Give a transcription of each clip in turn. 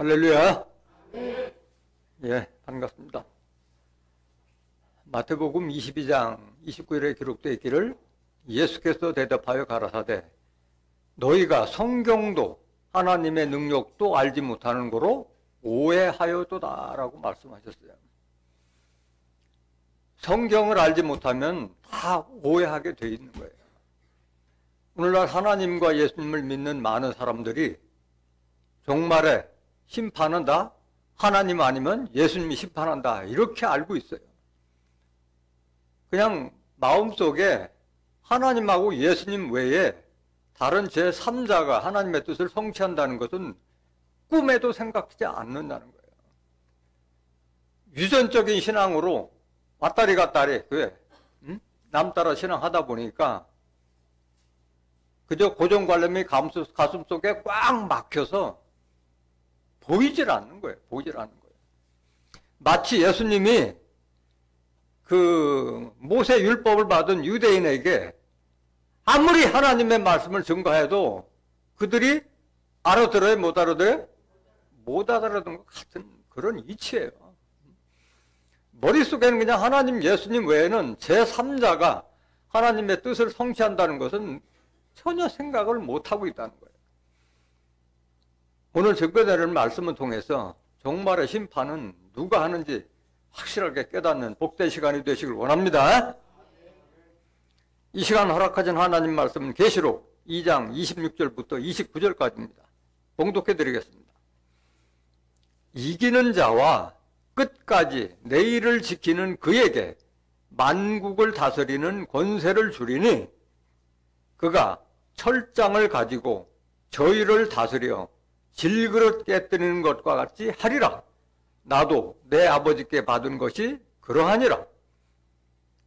할렐루야. 예, 반갑습니다. 마태복음 22장 29절에 기록되어 있기를 예수께서 대답하여 가라사대 너희가 성경도 하나님의 능력도 알지 못하는 거로 오해하여도다 라고 말씀하셨어요. 성경을 알지 못하면 다 오해하게 돼 있는 거예요. 오늘날 하나님과 예수님을 믿는 많은 사람들이 종말에 심판은 다 하나님 아니면 예수님이 심판한다 이렇게 알고 있어요. 그냥 마음속에 하나님하고 예수님 외에 다른 제3자가 하나님의 뜻을 성취한다는 것은 꿈에도 생각하지 않는다는 거예요. 유전적인 신앙으로 왔다리 갔다리 남 따라 신앙하다 보니까 그저 고정관념이 가슴 속에 꽉 막혀서 보이질 않는 거예요. 보이질 않는 거예요. 마치 예수님이 그 모세 율법을 받은 유대인에게 아무리 하나님의 말씀을 증거해도 그들이 알아들어요? 못 알아들어요? 못 알아듣는 것 같은 그런 이치예요. 머릿속에는 그냥 하나님, 예수님 외에는 제3자가 하나님의 뜻을 성취한다는 것은 전혀 생각을 못하고 있다는 거예요. 오늘 증거되는 말씀을 통해서 종말의 심판은 누가 하는지 확실하게 깨닫는 복된 시간이 되시길 원합니다. 이 시간 허락하신 하나님 말씀은 계시록 2장 26절부터 29절까지입니다. 봉독해 드리겠습니다. 이기는 자와 끝까지 내일을 지키는 그에게 만국을 다스리는 권세를 주리니 그가 철장을 가지고 저희를 다스려 질그릇 깨뜨리는 것과 같이 하리라. 나도 내 아버지께 받은 것이 그러하니라.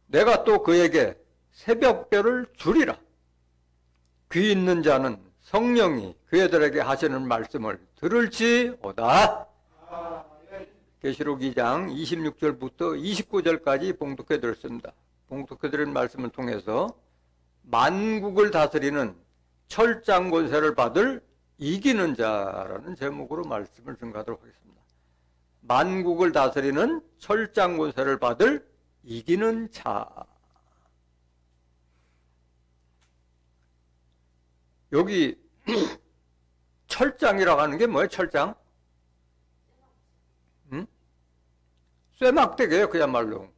내가 또 그에게 새벽별을 주리라. 귀 있는 자는 성령이 그애들에게 하시는 말씀을 들을지어다. 계시록 2장 26절부터 29절까지 봉독해 드렸습니다. 봉독해 드린 말씀을 통해서 만국을 다스리는 철장 권세를 받을 이기는 자라는 제목으로 말씀을 증거하도록 하겠습니다. 만국을 다스리는 철장 권세를 받을 이기는 자. 여기 철장이라고 하는 게 뭐예요? 철장? 쇠막대기예요. 그야말로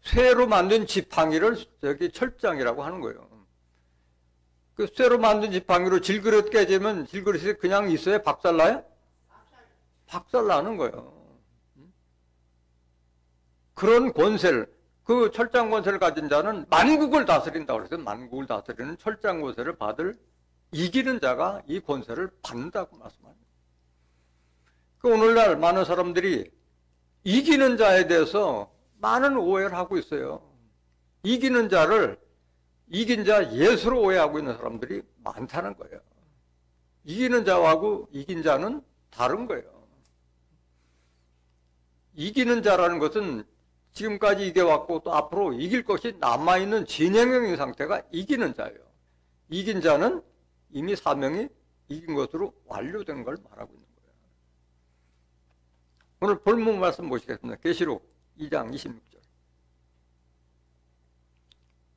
쇠로 만든 지팡이를 저기 철장이라고 하는 거예요. 그 쇠로 만든 지팡이로 질그릇 깨지면 질그릇이 그냥 있어요? 박살나요? 박살나는 거예요. 그런 권세를, 그 철장 권세를 가진 자는 만국을 다스린다고 그래서 만국을 다스리는 철장 권세를 받을 이기는 자가 이 권세를 받는다고 말씀합니다. 그 오늘날 많은 사람들이 이기는 자에 대해서 많은 오해를 하고 있어요. 이기는 자를 이긴 자 예수로 오해하고 있는 사람들이 많다는 거예요. 이기는 자하고 이긴 자는 다른 거예요. 이기는 자라는 것은 지금까지 이겨왔고 또 앞으로 이길 것이 남아있는 진행형인 상태가 이기는 자예요. 이긴 자는 이미 사명이 이긴 것으로 완료된 걸 말하고 있는 거예요. 오늘 본문 말씀 보시겠습니다. 계시록 2장 26절.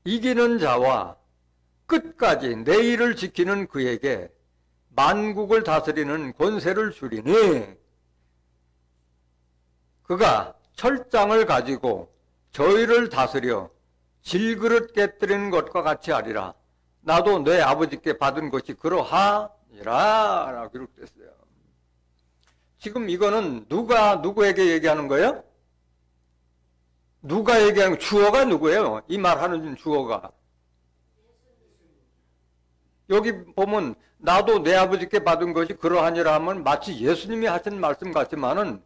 이기는 자와 끝까지 내일을 지키는 그에게 만국을 다스리는 권세를 주리니 그가 철장을 가지고 저희를 다스려 질그릇 깨뜨리는 것과 같이 하리라. 나도 내 아버지께 받은 것이 그러하니라 라고 기록됐어요. 지금 이거는 누가 누구에게 얘기하는 거예요? 누가 얘기하는 거예요? 주어가 누구예요? 이 말하는 주어가. 여기 보면 나도 내 아버지께 받은 것이 그러하니라 하면 마치 예수님이 하신 말씀 같지만은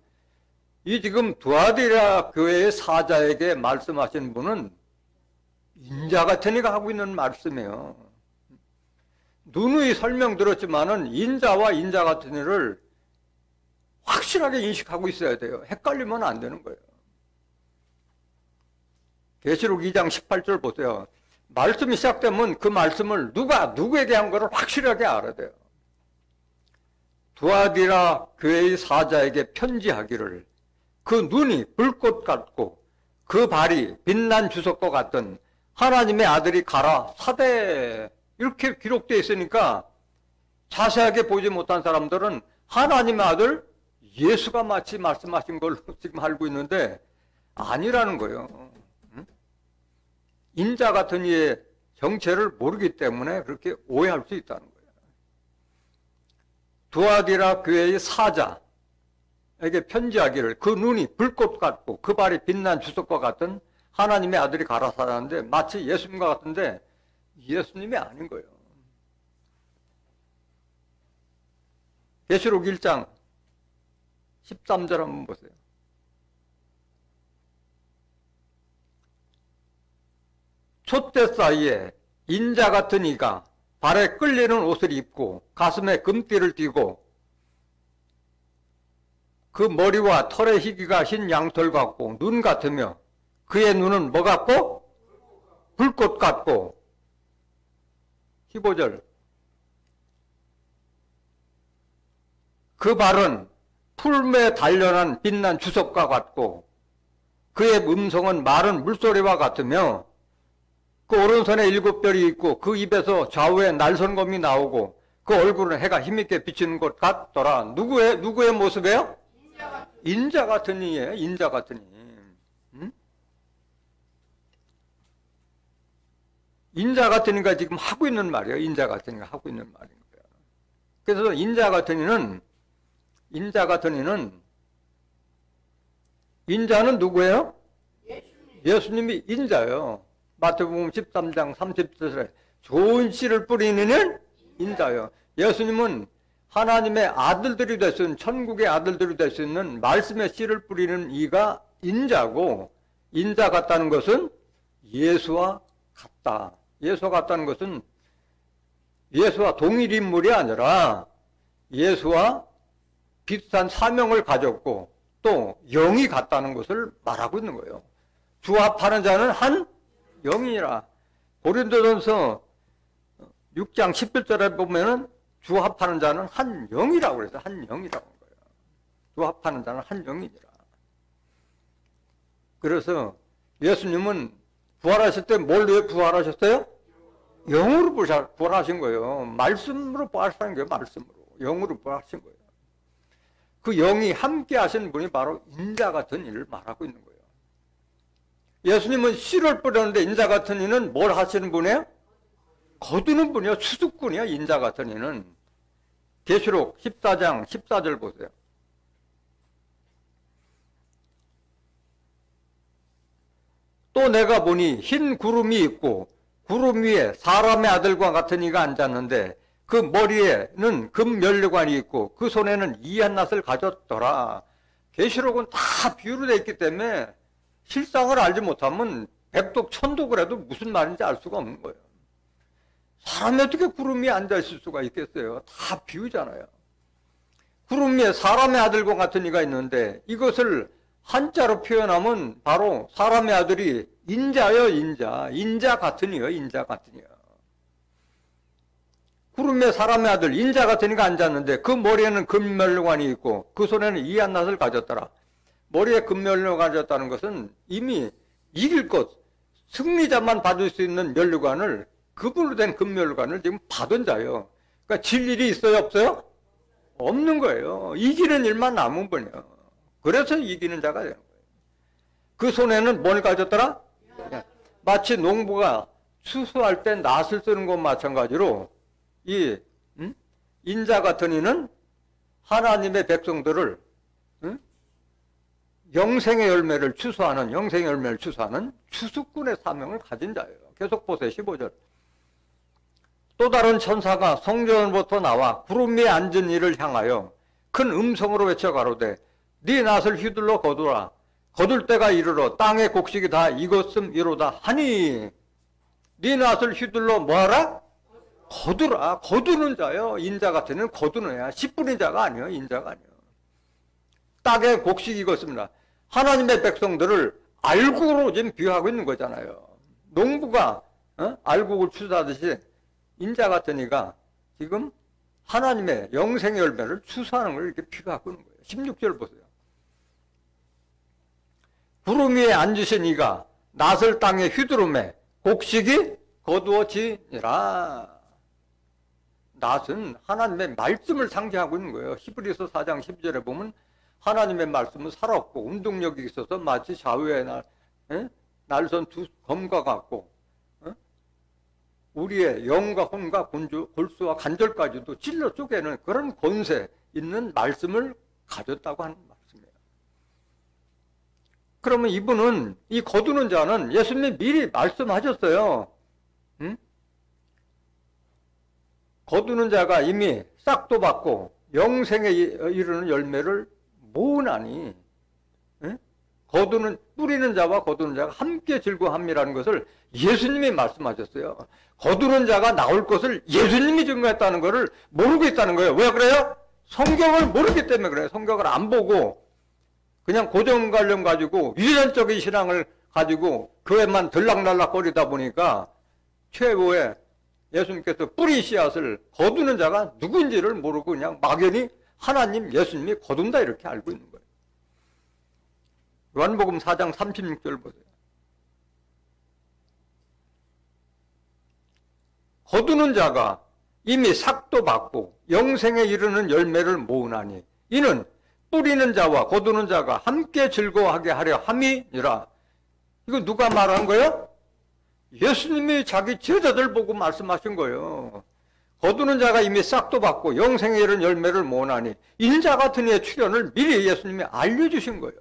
이 지금 두아디라 교회의 사자에게 말씀하신 분은 인자 같은 이가 하고 있는 말씀이에요. 누누이 설명 들었지만은 인자와 인자 같은 이를 확실하게 인식하고 있어야 돼요. 헷갈리면 안 되는 거예요. 계시록 2장 18절 보세요. 말씀이 시작되면 그 말씀을 누가 누구에게 한 거를 확실하게 알아야 돼요. 두아디라 교회의 사자에게 편지하기를 그 눈이 불꽃 같고 그 발이 빛난 주석과 같던 하나님의 아들이 가라 사대 이렇게 기록되어 있으니까 자세하게 보지 못한 사람들은 하나님의 아들 예수가 마치 말씀하신 걸로 지금 알고 있는데 아니라는 거예요. 인자 같은 이의 정체를 모르기 때문에 그렇게 오해할 수 있다는 거예요. 두아디라 교회의 사자에게 편지하기를 그 눈이 불꽃 같고 그 발이 빛난 주석과 같은 하나님의 아들이 가라사라는데 마치 예수님과 같은데 예수님이 아닌 거예요. 계시록 1장 13절 한번 보세요. 촛대 사이에 인자 같은 이가 발에 끌리는 옷을 입고 가슴에 금띠를 띠고 그 머리와 털의 희기가 흰 양털 같고 눈 같으며 그의 눈은 뭐 같고? 불꽃 같고 15절 그 발은 풀매에 단련한 빛난 주석과 같고 그의 음성은 마른 물소리와 같으며 그 오른손에 7별이 있고 그 입에서 좌우에 날선검이 나오고 그 얼굴은 해가 힘있게 비치는 것 같더라. 누구의 모습이에요? 인자 같은 이에요. 인자 같은 이. 응? 인자 같은 이가 지금 하고 있는 말이에요. 인자 같은 이가 하고 있는 말인 거예요. 그래서 인자 같은 이는 인자는 누구예요? 예수님이 인자예요. 마태복음 13장 30절에 좋은 씨를 뿌리는 이는 인자예요. 예수님은 하나님의 아들들이 될 수 있는 천국의 아들들이 될 수 있는 말씀의 씨를 뿌리는 이가 인자고 인자 같다는 것은 예수와 같다. 예수와 같다는 것은 예수와 동일 인물이 아니라 예수와 비슷한 사명을 가졌고 또 영이 같다는 것을 말하고 있는 거예요. 주합하는 자는 한 영이라. 고린도전서 6장 11절에 보면은 주합하는 자는 한 영이라고 그래서 한 영이라고 하는 거예요. 주합하는 자는 한 영이니라. 그래서 예수님은 부활하실 때 뭘 왜 부활하셨어요? 영으로 부활하신 거예요. 말씀으로 부활하신 거예요. 말씀으로. 영으로 부활하신 거예요. 그 영이 함께 하신 분이 바로 인자 같은 일을 말하고 있는 거예요. 예수님은 씨를 뿌렸는데 인자 같은 이는 뭘 하시는 분이에요? 거두는 분이요. 수습꾼이야. 인자 같은 이는. 계시록 14장 14절 보세요. 또 내가 보니 흰 구름이 있고 구름 위에 사람의 아들과 같은 이가 앉았는데 그 머리에는 금면류관이 있고 그 손에는 이한낫을 가졌더라. 계시록은 다 비유로 되어 있기 때문에 실상을 알지 못하면 백독 천독을 해도 무슨 말인지 알 수가 없는 거예요. 사람이 어떻게 구름 위에 앉아있을 수가 있겠어요? 다 비유잖아요. 구름 위에 사람의 아들과 같은 이가 있는데 이것을 한자로 표현하면 바로 사람의 아들이 인자요. 인자 같은 이요. 인자 같은 이요. 구름 위에 사람의 아들 인자 같은 이가 앉았는데 그 머리에는 금면류관이 있고 그 손에는 이한낫을 가졌더라. 머리에 금면류관을 가졌다는 것은 이미 이길 것, 승리자만 받을 수 있는 면류관을 그분으로 된 금면류관을 지금 받은 자예요. 그러니까 질 일이 있어요? 없어요? 없는 거예요. 이기는 일만 남은 분이에요. 그래서 이기는 자가 되는 거예요. 그 손에는 뭘 가졌더라? 마치 농부가 추수할 때 낫을 쓰는 것과 마찬가지로 이 인자 같은 이는 하나님의 백성들을 영생의 열매를 추수하는 추수꾼의 사명을 가진 자예요. 계속 보세요. 15절. 또 다른 천사가 성전으로부터 나와 구름 위에 앉은 이를 향하여 큰 음성으로 외쳐 가로되 네 낫을 휘둘러 거두라. 거둘 때가 이르러 땅의 곡식이 다 익었음이로다 하니 네 낫을 휘둘러 뭐하라? 거두라. 거두는 자요. 인자 같은 이는 거두는 애야. 10분인 자가 아니에요. 인자가 아니에요. 땅의 곡식이 익었습니다. 하나님의 백성들을 알곡으로 지금 비유하고 있는 거잖아요. 농부가 알곡을 추수하듯이 인자 같은 이가 지금 하나님의 영생의 열매를 추수하는 걸 이렇게 피가 끄는 거예요. 16절 보세요. 구름 위에 앉으신 이가 낫을 땅에 휘두르매 곡식이 거두어지니라. 낫은 하나님의 말씀을 상징하고 있는 거예요. 히브리서 4장 12절에 보면 하나님의 말씀은 살았고 운동력이 있어서 마치 좌우의 날선 두 검과 같고 우리의 영과 혼과 골수와 관절까지도 찔러 쪼개는 그런 권세 있는 말씀을 가졌다고 하는 말씀이에요. 그러면 이분은, 이 거두는 자는 예수님이 미리 말씀하셨어요. 응? 거두는 자가 이미 싹도 받고 영생에 이르는 열매를 모으나니, 응? 뿌리는 자와 거두는 자가 함께 즐거워함이라는 것을 예수님이 말씀하셨어요. 거두는 자가 나올 것을 예수님이 증거했다는 것을 모르고 있다는 거예요. 왜 그래요? 성경을 모르기 때문에 그래요. 성경을 안 보고 그냥 고정관념 가지고 유전적인 신앙을 가지고 교회만 들락날락거리다 보니까 최후에 예수님께서 뿌린 씨앗을 거두는 자가 누군지를 모르고 그냥 막연히 하나님, 예수님이 거둔다 이렇게 알고 있는 거예요. 요한복음 4장 36절 보세요. 거두는 자가 이미 삭도 받고 영생에 이르는 열매를 모으나니 이는 뿌리는 자와 거두는 자가 함께 즐거워하게 하려 함이니라. 이거 누가 말한 거예요? 예수님이 자기 제자들 보고 말씀하신 거예요. 거두는 자가 이미 싹도 받고 영생에 이르는 열매를 모으나니 인자 같은 이의 출현을 미리 예수님이 알려주신 거예요.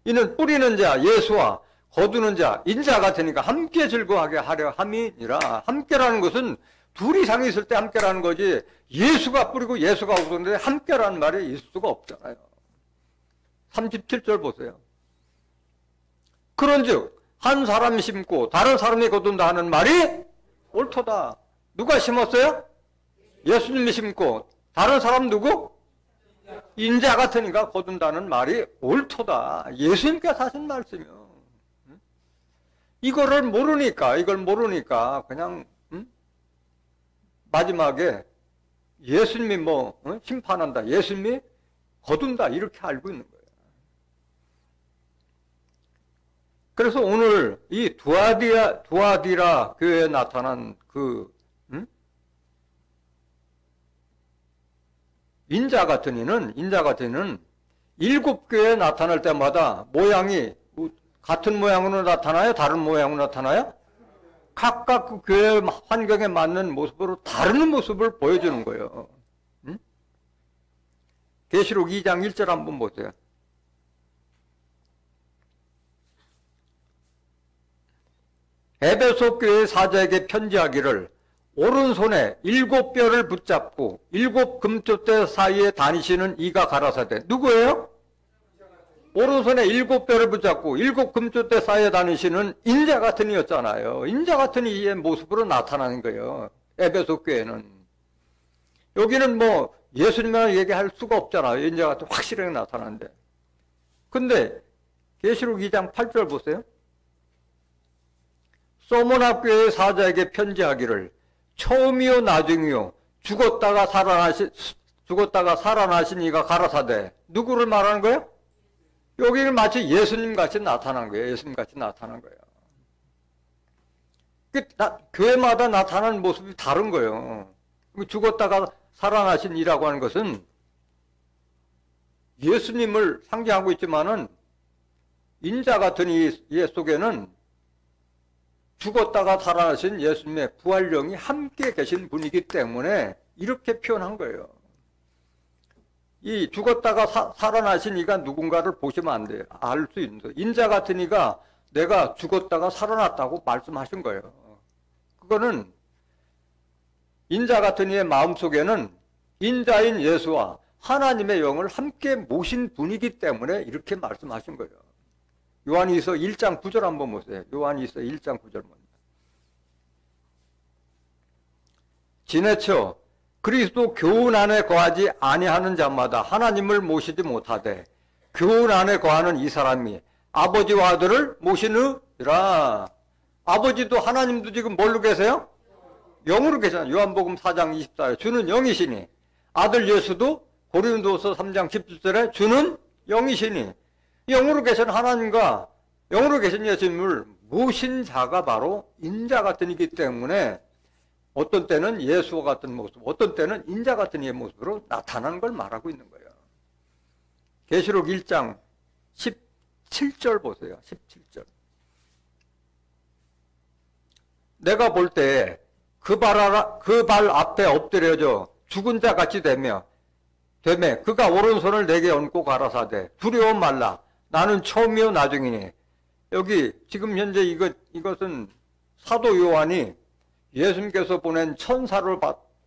이는 뿌리는 자 예수와 거두는 자 인자 같으니까 함께 즐거워하게 하려 함이니라. 함께라는 것은 둘 이상이 있을 때 함께라는 거지 예수가 뿌리고 예수가 거두는데 함께라는 말이 있을 수가 없잖아요. 37절 보세요. 그런즉 한 사람이 심고 다른 사람이 거둔다 하는 말이 옳도다. 누가 심었어요? 예수님이 심고 다른 사람 누구? 인자 같으니까 거둔다는 말이 옳도다. 예수님께서 하신 말씀이요. 이걸 모르니까 그냥 마지막에 예수님이 심판한다, 예수님이 거둔다 이렇게 알고 있는 거예요. 그래서 오늘 이 두아디라 교회에 나타난 인자 같은 이는 7교회에 나타날 때마다 모양이 같은 모양으로 나타나요? 다른 모양으로 나타나요? 각각 그 교회 환경에 맞는 모습으로 다른 모습을 보여주는 거예요. 계시록 2장 1절 한번 보세요. 에베소 교회 사자에게 편지하기를 오른손에 7뼈를 붙잡고 7 금쪽대 사이에 다니시는 이가 가라사대. 누구예요? 오른손에 7뼈를 붙잡고 7 금쪽대 사이에 다니시는 인자 같은 이였잖아요. 인자 같은 이의 모습으로 나타나는 거예요. 에베소 교회는. 여기는 예수님만 얘기할 수가 없잖아요. 인자 같은 확실하게 나타나는데. 근데 계시록 2장 8절 보세요. 소모나 교회 사자에게 편지하기를 처음이요 나중이요 죽었다가 살아나신 이가 가라사대. 누구를 말하는 거예요? 여기는 마치 예수님 같이 나타난 거예요. 예수님 같이 나타난 거예요. 교회마다 나타나는 모습이 다른 거예요. 죽었다가 살아나신 이라고 하는 것은 예수님을 상징하고 있지만은 인자 같은 이 속에는 죽었다가 살아나신 예수님의 부활령이 함께 계신 분이기 때문에 이렇게 표현한 거예요. 이 죽었다가 살아나신 이가 누군가를 보시면 안 돼요. 알 수 있는 거예요. 인자 같은 이가 내가 죽었다가 살아났다고 말씀하신 거예요. 그거는 인자 같은 이의 마음속에는 인자인 예수와 하나님의 영을 함께 모신 분이기 때문에 이렇게 말씀하신 거예요. 요한일서 1장 9절 한번 보세요. 요한일서 1장 9절 봅니다. 지내쳐 그리스도 교훈 안에 거하지 아니하는 자마다 하나님을 모시지 못하되 교훈 안에 거하는 이 사람이 아버지와 아들을 모시느니라. 아버지도 하나님도 지금 뭘로 계세요? 영으로 계시잖아요. 요한복음 4장 24절 주는 영이시니 아들 예수도 고린도서 3장 17절에 주는 영이시니 영으로 계신 하나님과 영으로 계신 예수님을 모신 자가 바로 인자 같은 이기 때문에 어떤 때는 예수와 같은 모습, 어떤 때는 인자 같은 이의 모습으로 나타나는 걸 말하고 있는 거예요. 계시록 1장 17절 보세요. 17절. 내가 볼 때 그 발 앞에 엎드려져 죽은 자 같이 되며 그가 오른손을 내게 얹고 가라사대 두려워 말라 나는 처음이요 나중이니. 여기 지금 현재 이것은 사도 요한이 예수님께서 보낸 천사를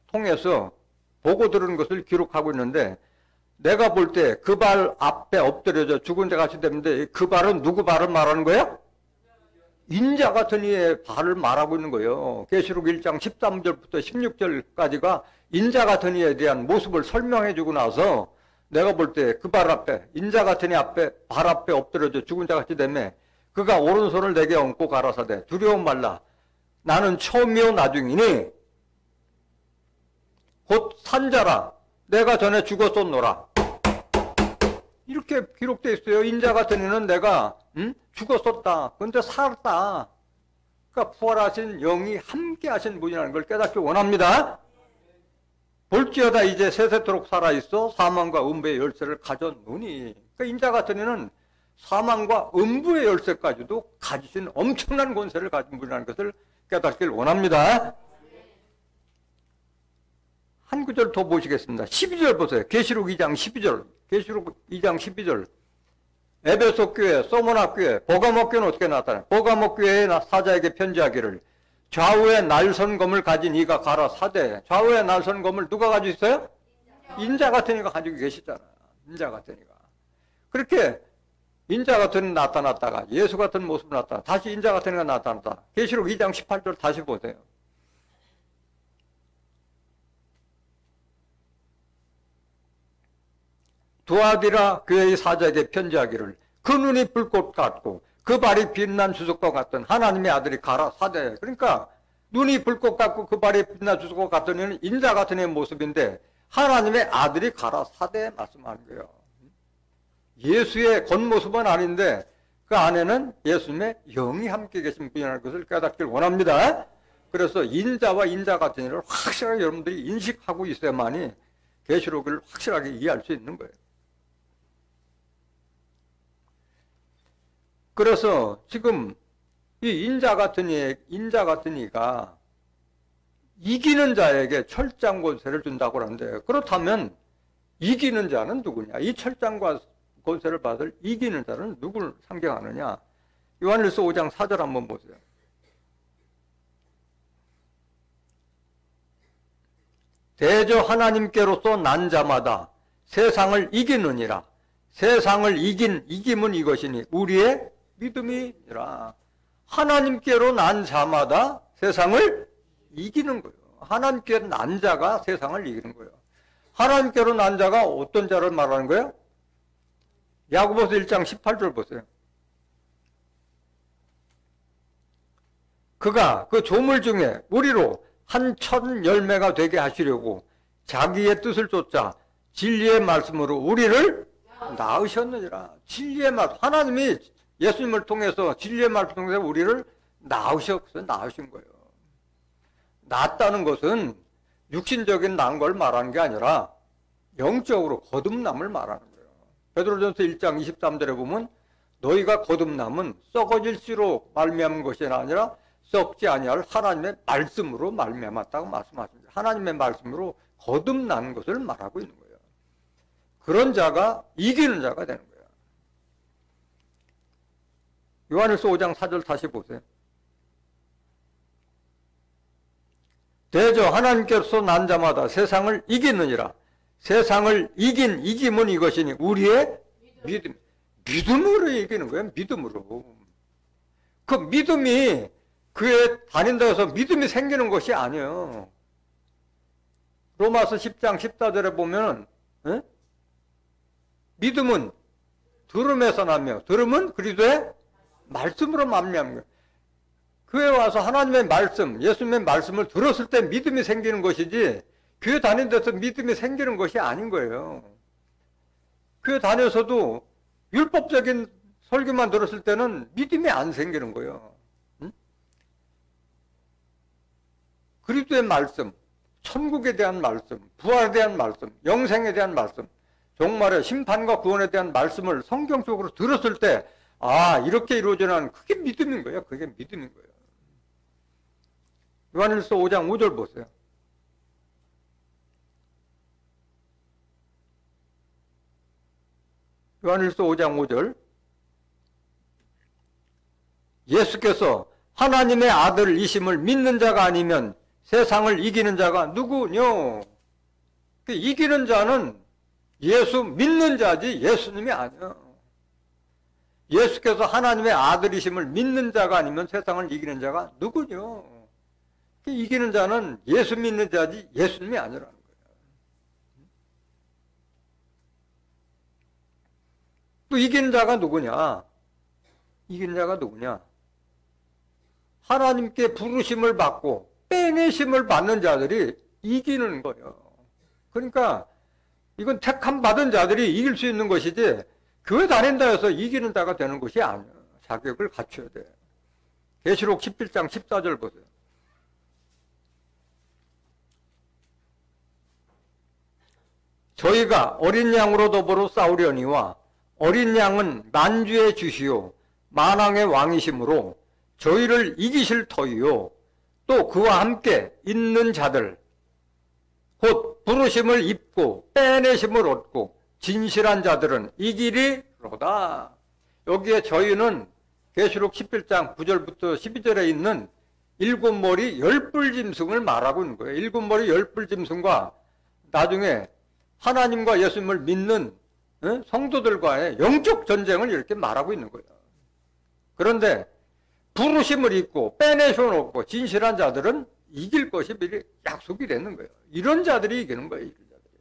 통해서 보고 들은 것을 기록하고 있는데 내가 볼 때 그 발 앞에 엎드려져 죽은 자 같이 되는데 그 발은 누구 발을 말하는 거예요? 인자 같은 이의 발을 말하고 있는 거예요. 계시록 1장 13절부터 16절까지가 인자 같은 이에 대한 모습을 설명해 주고 나서 내가 볼 때 그 발 앞에 인자 같은 이 앞에 발 앞에 엎드려져 죽은 자 같이 되매 그가 오른손을 내게 얹고 가라사대 두려워 말라 나는 처음이요 나중이니 곧 산자라 내가 전에 죽었었노라. 이렇게 기록되어 있어요. 인자 같은 이는 내가 죽었었다. 그런데 살았다. 그러니까 부활하신 영이 함께 하신 분이라는 걸 깨닫기 원합니다. 볼지어다 이제 세세토록 살아있어 사망과 음부의 열쇠를 가졌노니. 그러니까 인자 같은 이는 사망과 음부의 열쇠까지도 가지신 엄청난 권세를 가진 분이라는 것을 깨닫기를 원합니다. 한 구절 더 보시겠습니다. 12절 보세요. 계시록 2장 12절. 계시록 2장 12절. 에베소 교회, 소모나 교회, 버가모 교회는 어떻게 나타나요? 버가모 교회의 사자에게 편지하기를 좌우에 날선 검을 가진 이가 가라 사대. 좌우에 날선 검을 누가 가지고 있어요? 인자 같은 이가 가지고 계시잖아요. 인자 같은 이가. 그렇게 인자 같은 이가 나타났다가 예수 같은 모습으로 나타났다. 다시 인자 같은 이가 나타났다. 계시록 2장 18절 다시 보세요. 두아디라 교회의 사자에게 편지하기를 그 눈이 불꽃 같고 그 발이 빛난 주석과 같은 하나님의 아들이 가라 사대. 그러니까 눈이 불꽃 같고 그 발이 빛난 주석과 같은 이는 인자 같은 이의 모습인데 하나님의 아들이 가라 사대 말씀하는 거예요. 예수의 겉모습은 아닌데 그 안에는 예수님의 영이 함께 계신 분이라는 것을 깨닫기를 원합니다. 그래서 인자와 인자 같은 이를 확실하게 여러분들이 인식하고 있어야만이 계시록을 확실하게 이해할 수 있는 거예요. 그래서 지금 이 인자 같은 이가 이기는 자에게 철장 권세를 준다고 하는데 그렇다면 이기는 자는 누구냐? 이 철장과 권세를 받을 이기는 자는 누구를 상징하느냐? 요한일서 5장 4절 한번 보세요. 대저 하나님께로서 난 자마다 세상을 이기느니라. 세상을 이김은 이것이니 우리의 믿음이니라. 하나님께로 난 자마다 세상을 이기는 거예요. 하나님께로 난 자가 세상을 이기는 거예요. 하나님께로 난 자가 어떤 자를 말하는 거예요? 야고보서 1장 18절 보세요. 그가 그 조물 중에 우리로 한 천 열매가 되게 하시려고 자기의 뜻을 쫓아 진리의 말씀으로 우리를 낳으셨느니라. 진리의 말씀. 하나님이 예수님을 통해서 진리의 말씀을 통해서 우리를 낳으신 거예요. 낳았다는 것은 육신적인 난 걸 말하는 게 아니라 영적으로 거듭남을 말하는 거예요. 베드로전서 1장 23절에 보면 너희가 거듭남은 썩어질 씨로 말미암은 것이 아니라 썩지 아니할 하나님의 말씀으로 말미암았다고 말씀하십니다. 하나님의 말씀으로 거듭난 것을 말하고 있는 거예요. 그런 자가 이기는 자가 되는 거예요. 요한일서 5장 4절 다시 보세요. 대저 하나님께서 난 자마다 세상을 이기느니라. 세상을 이김은 이것이니 우리의 믿음으로 이기는 거예요. 믿음으로. 그 믿음이 그에 다닌다고 해서 믿음이 생기는 것이 아니에요. 로마서 10장 14절에 보면 믿음은 들음에서 나며 들음은 그리스도의 말씀으로 말미암는 거예요. 교회 와서 하나님의 말씀, 예수님의 말씀을 들었을 때 믿음이 생기는 것이지 교회 다닌 데서 믿음이 생기는 것이 아닌 거예요. 교회 다녀서도 율법적인 설교만 들었을 때는 믿음이 안 생기는 거예요. 응? 그리스도의 말씀, 천국에 대한 말씀, 부활에 대한 말씀, 영생에 대한 말씀, 종말의 심판과 구원에 대한 말씀을 성경 속으로 들었을 때 아, 이렇게 이루어지는 그게 믿음인 거예요. 그게 믿음인 거예요. 요한일서 5장 5절 보세요. 요한일서 5장 5절. 예수께서 하나님의 아들이심을 믿는 자가 아니면 세상을 이기는 자가 누구뇨? 이기는 자는 예수 믿는 자지 예수님이 아니야. 예수께서 하나님의 아들이심을 믿는 자가 아니면 세상을 이기는 자가 누구뇨? 이기는 자는 예수 믿는 자지 예수님이 아니라는 거예요. 또 이기는 자가 누구냐? 이기는 자가 누구냐? 하나님께 부르심을 받고 빼내심을 받는 자들이 이기는 거예요. 그러니까 이건 택함 받은 자들이 이길 수 있는 것이지 교회 다닌다 해서 이기는 자가 되는 것이 아니에요. 자격을 갖춰야 돼요. 계시록 11장 14절 보세요. 저희가 어린 양으로 더불어 싸우려니와 어린 양은 만주의 주시요 만왕의 왕이시므로 저희를 이기실 터이요 또 그와 함께 있는 자들 곧 부르심을 입고 빼내심을 얻고 진실한 자들은 이기리로다. 여기에 저희는 계시록 11장 9절부터 12절에 있는 일곱 머리 열불 짐승을 말하고 있는 거예요. 일곱 머리 열불 짐승과 나중에 하나님과 예수님을 믿는 성도들과의 영적 전쟁을 이렇게 말하고 있는 거예요. 그런데 부르심을 입고 빼내심을 얻고 진실한 자들은 이길 것이 미리 약속이 되는 거예요. 이런 자들이 이기는 거예요. 이런 자들이.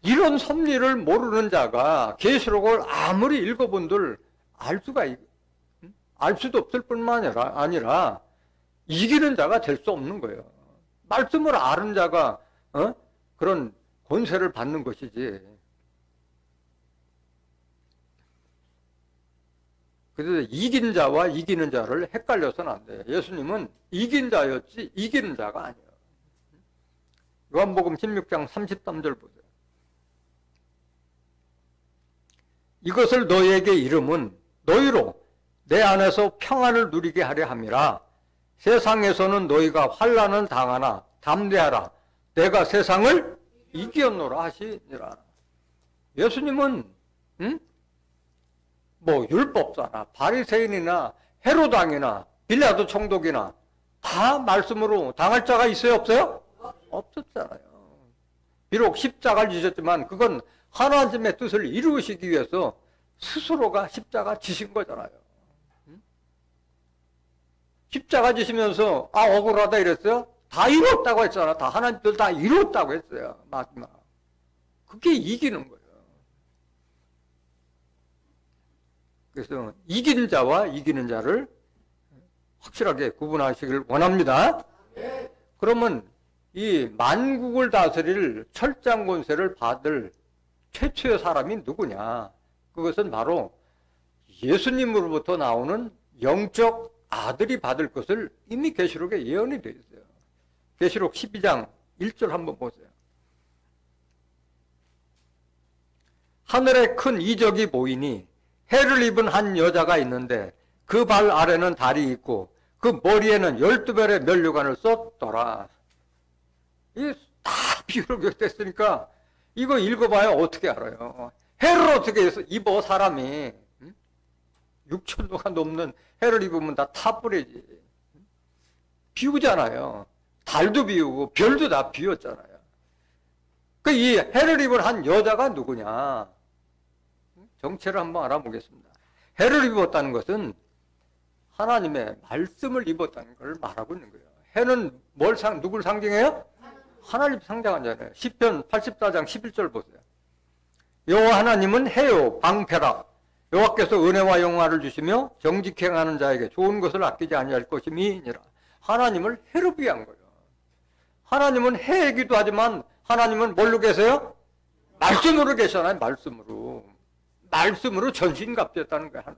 이런 섭리를 모르는 자가 계시록을 아무리 읽어본들 알 수도 없을 뿐만 아니라 이기는 자가 될 수 없는 거예요. 말씀을 아는 자가 그런 권세를 받는 것이지. 그래서 이긴 자와 이기는 자를 헷갈려서는 안 돼요. 예수님은 이긴 자였지 이기는 자가 아니에요. 요한복음 16장 33절 보세요. 이것을 너희에게 이름은 너희로 내 안에서 평안을 누리게 하려 함이라. 세상에서는 너희가 환난을 당하나 담대하라. 내가 세상을 이겼노라 하시니라. 예수님은 뭐 율법사나 바리새인이나 헤로당이나 빌라도 총독이나 다 말씀으로 당할 자가 있어요? 없어요? 없었잖아요. 비록 십자가를 지셨지만 그건 하나님의 뜻을 이루시기 위해서 스스로가 십자가 지신 거잖아요. 십자가 지시면서 억울하다 이랬어요? 다 이뤘다고 했잖아. 다 하나님 뜻 다 이뤘다고 했어요. 마지막. 그게 이기는 거예요. 그래서 이긴 자와 이기는 자를 확실하게 구분하시길 원합니다. 그러면 이 만국을 다스릴 철장 권세를 받을 최초의 사람이 누구냐? 그것은 바로 예수님으로부터 나오는 영적 아들이 받을 것을 이미 계시록에 예언이 되어 있어요. 계시록 12장 1절 한번 보세요. 하늘에 큰 이적이 보이니 해를 입은 한 여자가 있는데 그 발 아래는 달이 있고 그 머리에는 12별의 면류관을 썼더라. 이게 다 비유로 됐으니까 이거 읽어봐야 어떻게 알아요? 해를 어떻게 입어 사람이 6,000도가 넘는 해를 입으면 다 타버리지. 비우잖아요. 달도 비우고 별도 다 비웠잖아요. 그 이 해를 입은 한 여자가 누구냐? 정체를 한번 알아보겠습니다. 해를 입었다는 것은 하나님의 말씀을 입었다는 걸 말하고 있는 거예요. 해는 누굴 상징해요? 하나님 상징하잖아요. 시편 84장 11절 보세요. 여호와 하나님은 해요 방패라. 여호와께서 은혜와 영화를 주시며 정직히 행하는 자에게 좋은 것을 아끼지 아니할 것임이니라. 하나님을 해를 위한 거예요. 하나님은 해이기도 하지만 하나님은 뭘로 계세요? 말씀으로 계시잖아요. 말씀으로. 말씀으로 전신갑주했다는 거예요.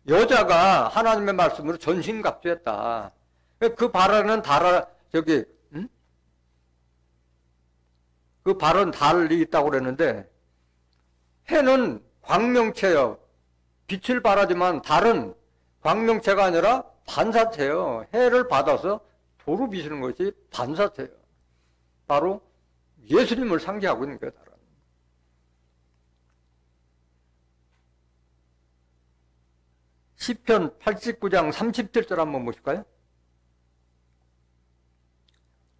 여자가 하나님의 말씀으로 전신갑주했다. 그 발언은 그 발언 달이 있다고 그랬는데, 해는 광명체요. 빛을 발하지만 달은 광명체가 아니라 반사체요. 해를 받아서 도로 비추는 것이 반사체요. 바로 예수님을 상징하고 있는 거예요. 달은. 시편 89장 37절 한번 보실까요?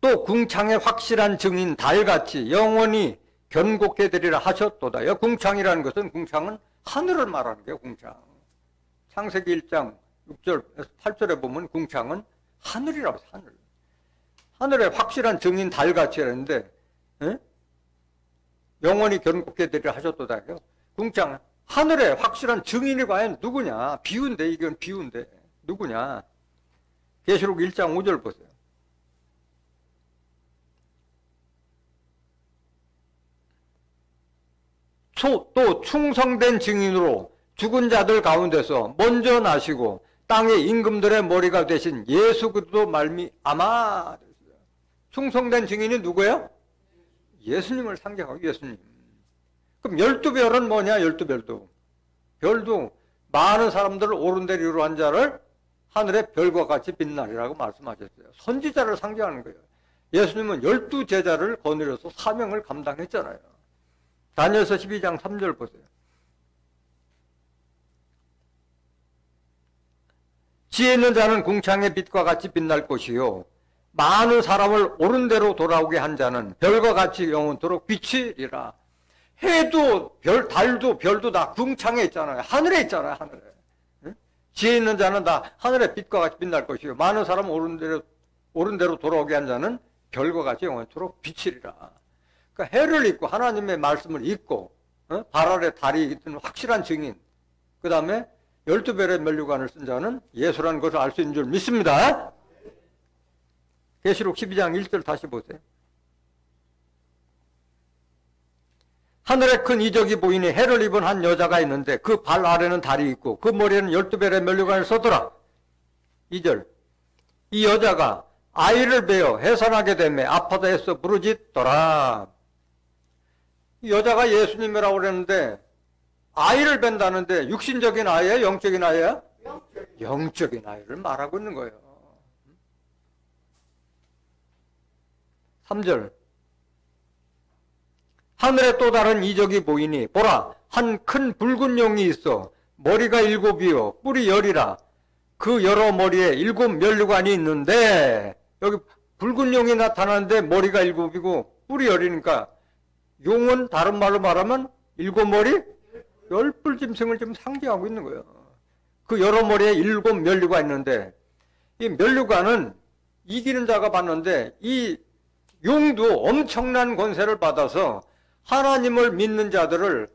또 궁창의 확실한 증인 달같이 영원히 견고케 되리라 하셨도다. 궁창이라는 것은, 궁창은 하늘을 말하는 거예요. 궁창. 창세기 1장 6절, 8절에 보면 궁창은 하늘이라고 해서 하늘. 하늘에 확실한 증인 달같이 했는데, 영원히 견고케 되리라 하셨도다. 궁창, 하늘에 확실한 증인이 과연 누구냐? 비유인데, 이건 비유인데 누구냐? 계시록 1장 5절 보세요. 또 충성된 증인으로 죽은 자들 가운데서 먼저 나시고 땅의 임금들의 머리가 되신 예수 그리스도 말미암아. 충성된 증인이 누구예요? 예수님을 상징하고 예수님. 그럼 12별은 뭐냐? 12별도. 별도 많은 사람들을 오른데리로 한 자를 하늘의 별과 같이 빛나리라고 말씀하셨어요. 선지자를 상징하는 거예요. 예수님은 12제자를 거느려서 사명을 감당했잖아요. 다니엘서 12장 3절 보세요. 지혜 있는 자는 궁창의 빛과 같이 빛날 것이요 많은 사람을 옳은 대로 돌아오게 한 자는 별과 같이 영원토록 비치리라. 해도 달도 별도 다 궁창에 있잖아요. 하늘에 있잖아요. 하늘에. 지혜 있는 자는 다 하늘의 빛과 같이 빛날 것이요 많은 사람을 옳은 대로 돌아오게 한 자는 별과 같이 영원토록 비치리라. 그러니까 해를 잊고 하나님의 말씀을 잊고 발 아래 달이 있던 확실한 증인, 그 다음에 12별의 면류관을 쓴 자는 예수라는 것을 알 수 있는 줄 믿습니다. 계시록 12장 1절 다시 보세요. 하늘에 큰 이적이 보이니 해를 입은 한 여자가 있는데 그 발 아래는 달이 있고 그 머리에는 12별의 면류관을 썼더라. 2절. 이 여자가 아이를 베어 해산하게 되매 아파서 애써 부르짖더라. 이 여자가 예수님이라고 그랬는데 아이를 뵌다는데 육신적인 아이예요? 영적인 아이예요? 영적인 아이를 말하고 있는 거예요. 3절. 하늘에 또 다른 이적이 보이니 보라 한 큰 붉은 용이 있어 머리가 7이요 뿔이 10이라. 그 여러 머리에 7 면류관이 있는데, 여기 붉은 용이 나타나는데 머리가 7이고 뿔이 10이니까 용은 다른 말로 말하면 7머리 10뿔 짐승을 지금 상징하고 있는 거예요. 그 여러 머리에 7 면류가 있는데, 이 면류관은 이기는 자가 받는데 이 용도 엄청난 권세를 받아서 하나님을 믿는 자들을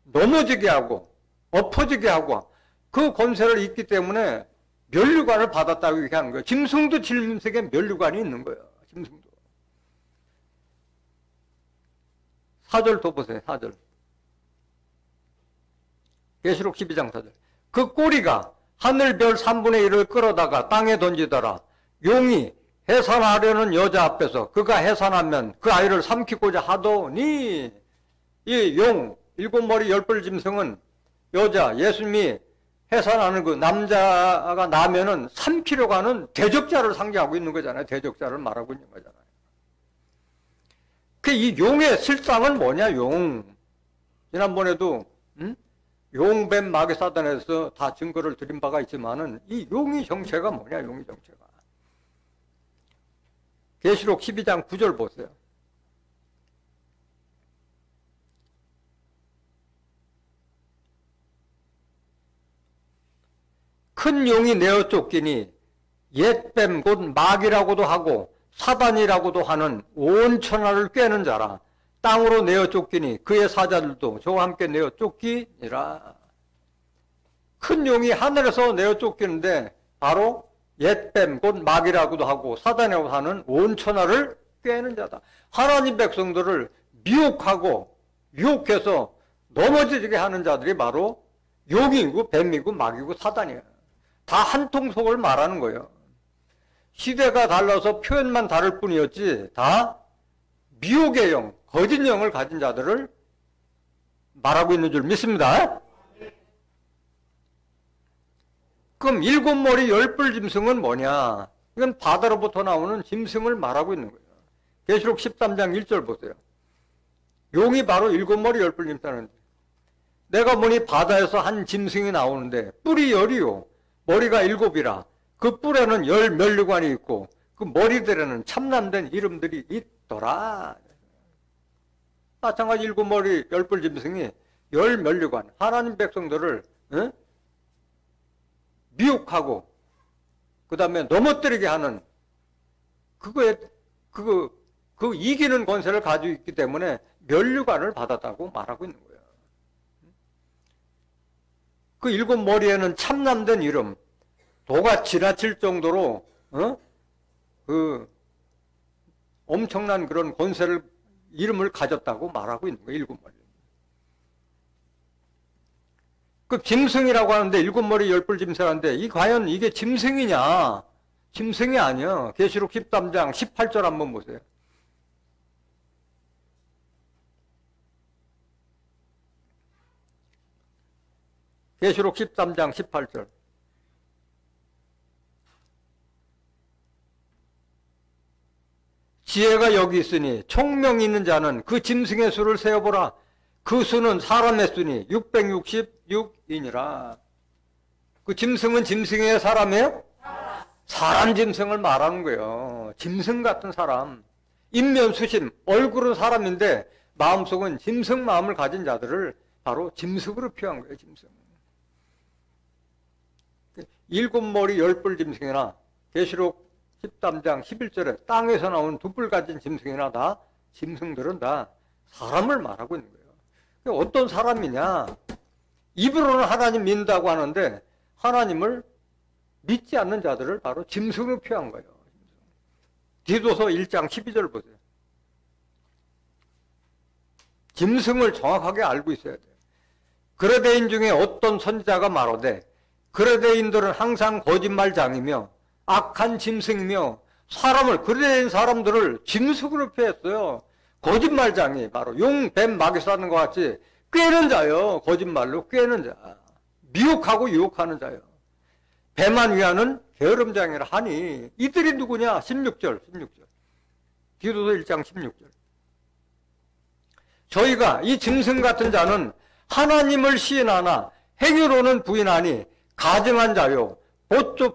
넘어지게 하고 엎어지게 하고 그 권세를 잊기 때문에 면류관을 받았다고 이렇게 하는 거예요. 짐승도 짐승에 면류관이 있는 거예요. 짐승도. 4절 더 보세요. 4절. 계시록 12장 4절. 그 꼬리가 하늘별 3분의 1을 끌어다가 땅에 던지더라. 용이 해산하려는 여자 앞에서 그가 해산하면 그 아이를 삼키고자 하더니, 이 용, 7머리 10뿔 짐승은 여자, 예수님이 해산하는 그 남자가 나면은 삼키려고 하는 대적자를 상징하고 있는 거잖아요. 대적자를 말하고 있는 거잖아요. 그 이 용의 실상은 뭐냐, 용. 지난번에도, 용뱀 마귀사단에서 다 증거를 드린 바가 있지만은 이 용의 정체가 뭐냐, 용의 정체가. 계시록 12장 9절 보세요. 큰 용이 내어 쫓기니 옛뱀 곧 마귀라고도 하고 사단이라고도 하는 온 천하를 꿰는 자라. 땅으로 내어 쫓기니 그의 사자들도 저와 함께 내어 쫓기니라. 큰 용이 하늘에서 내어 쫓기는데 바로 옛뱀 곧 마귀라고도 하고 사단이라고 하는 온 천하를 꿰는 자다. 하나님 백성들을 미혹하고 유혹해서 넘어지게 하는 자들이 바로 용이고 뱀이고 마귀고 사단이에요. 다 한 통속을 말하는 거예요. 시대가 달라서 표현만 다를 뿐이었지 다 미혹의 영, 거짓 영을 가진 자들을 말하고 있는 줄 믿습니다. 그럼 일곱 머리 열뿔 짐승은 뭐냐? 이건 바다로부터 나오는 짐승을 말하고 있는 거예요. 계시록 13장 1절 보세요. 용이 바로 일곱 머리 열뿔 짐승인데 내가 보니 바다에서 한 짐승이 나오는데 뿔이 열이요 머리가 일곱이라 그 뿔에는 열 면류관이 있고 그 머리들에는 참남된 이름들이 있더라. 마찬가지 일곱 머리 열뿔 짐승이 열 면류관 하나님 백성들을 미혹하고 그 다음에 넘어뜨리게 하는 그 이기는 권세를 가지고 있기 때문에 면류관을 받았다고 말하고 있는 거예요. 그 일곱 머리에는 참남된 이름, 도가 지나칠 정도로 그 엄청난 그런 권세를 이름을 가졌다고 말하고 있는 거예요. 일곱 머리. 그 짐승이라고 하는데 일곱 머리 열뿔 짐승인데 이 과연 이게 짐승이냐? 짐승이 아니야. 계시록 13장 18절 한번 보세요. 계시록 13장 18절. 지혜가 여기 있으니 총명이 있는 자는 그 짐승의 수를 세어보라. 그 수는 사람의 수니 666이니라. 그 짐승은 짐승의 사람이에요? 사람 짐승을 말하는 거예요. 짐승 같은 사람. 인면수심, 얼굴은 사람인데 마음속은 짐승 마음을 가진 자들을 바로 짐승으로 표한 거예요. 짐승. 일곱 머리 열뿔 짐승이나 계시록 13장 11절에 땅에서 나온 두 뿔 가진 짐승이나 다 짐승들은 다 사람을 말하고 있는 거예요. 어떤 사람이냐? 입으로는 하나님 믿는다고 하는데 하나님을 믿지 않는 자들을 바로 짐승으로 표한 거예요. 디도서 1장 12절 보세요. 짐승을 정확하게 알고 있어야 돼요. 그레데인 중에 어떤 선지자가 말하되 그레데인들은 항상 거짓말장이며 악한 짐승이며 사람을 그레데인 사람들을 짐승으로 표했어요. 거짓말장이 바로 용, 뱀, 마귀 싸는 것 같이 꿰는 자요. 거짓말로 꿰는 자. 미혹하고 유혹하는 자요. 배만 위하는 게으름장이라 하니 이들이 누구냐? 16절. 디도서 1장 16절. 저희가 이 짐승 같은 자는 하나님을 시인하나 행위로는 부인하니 가증한 자요.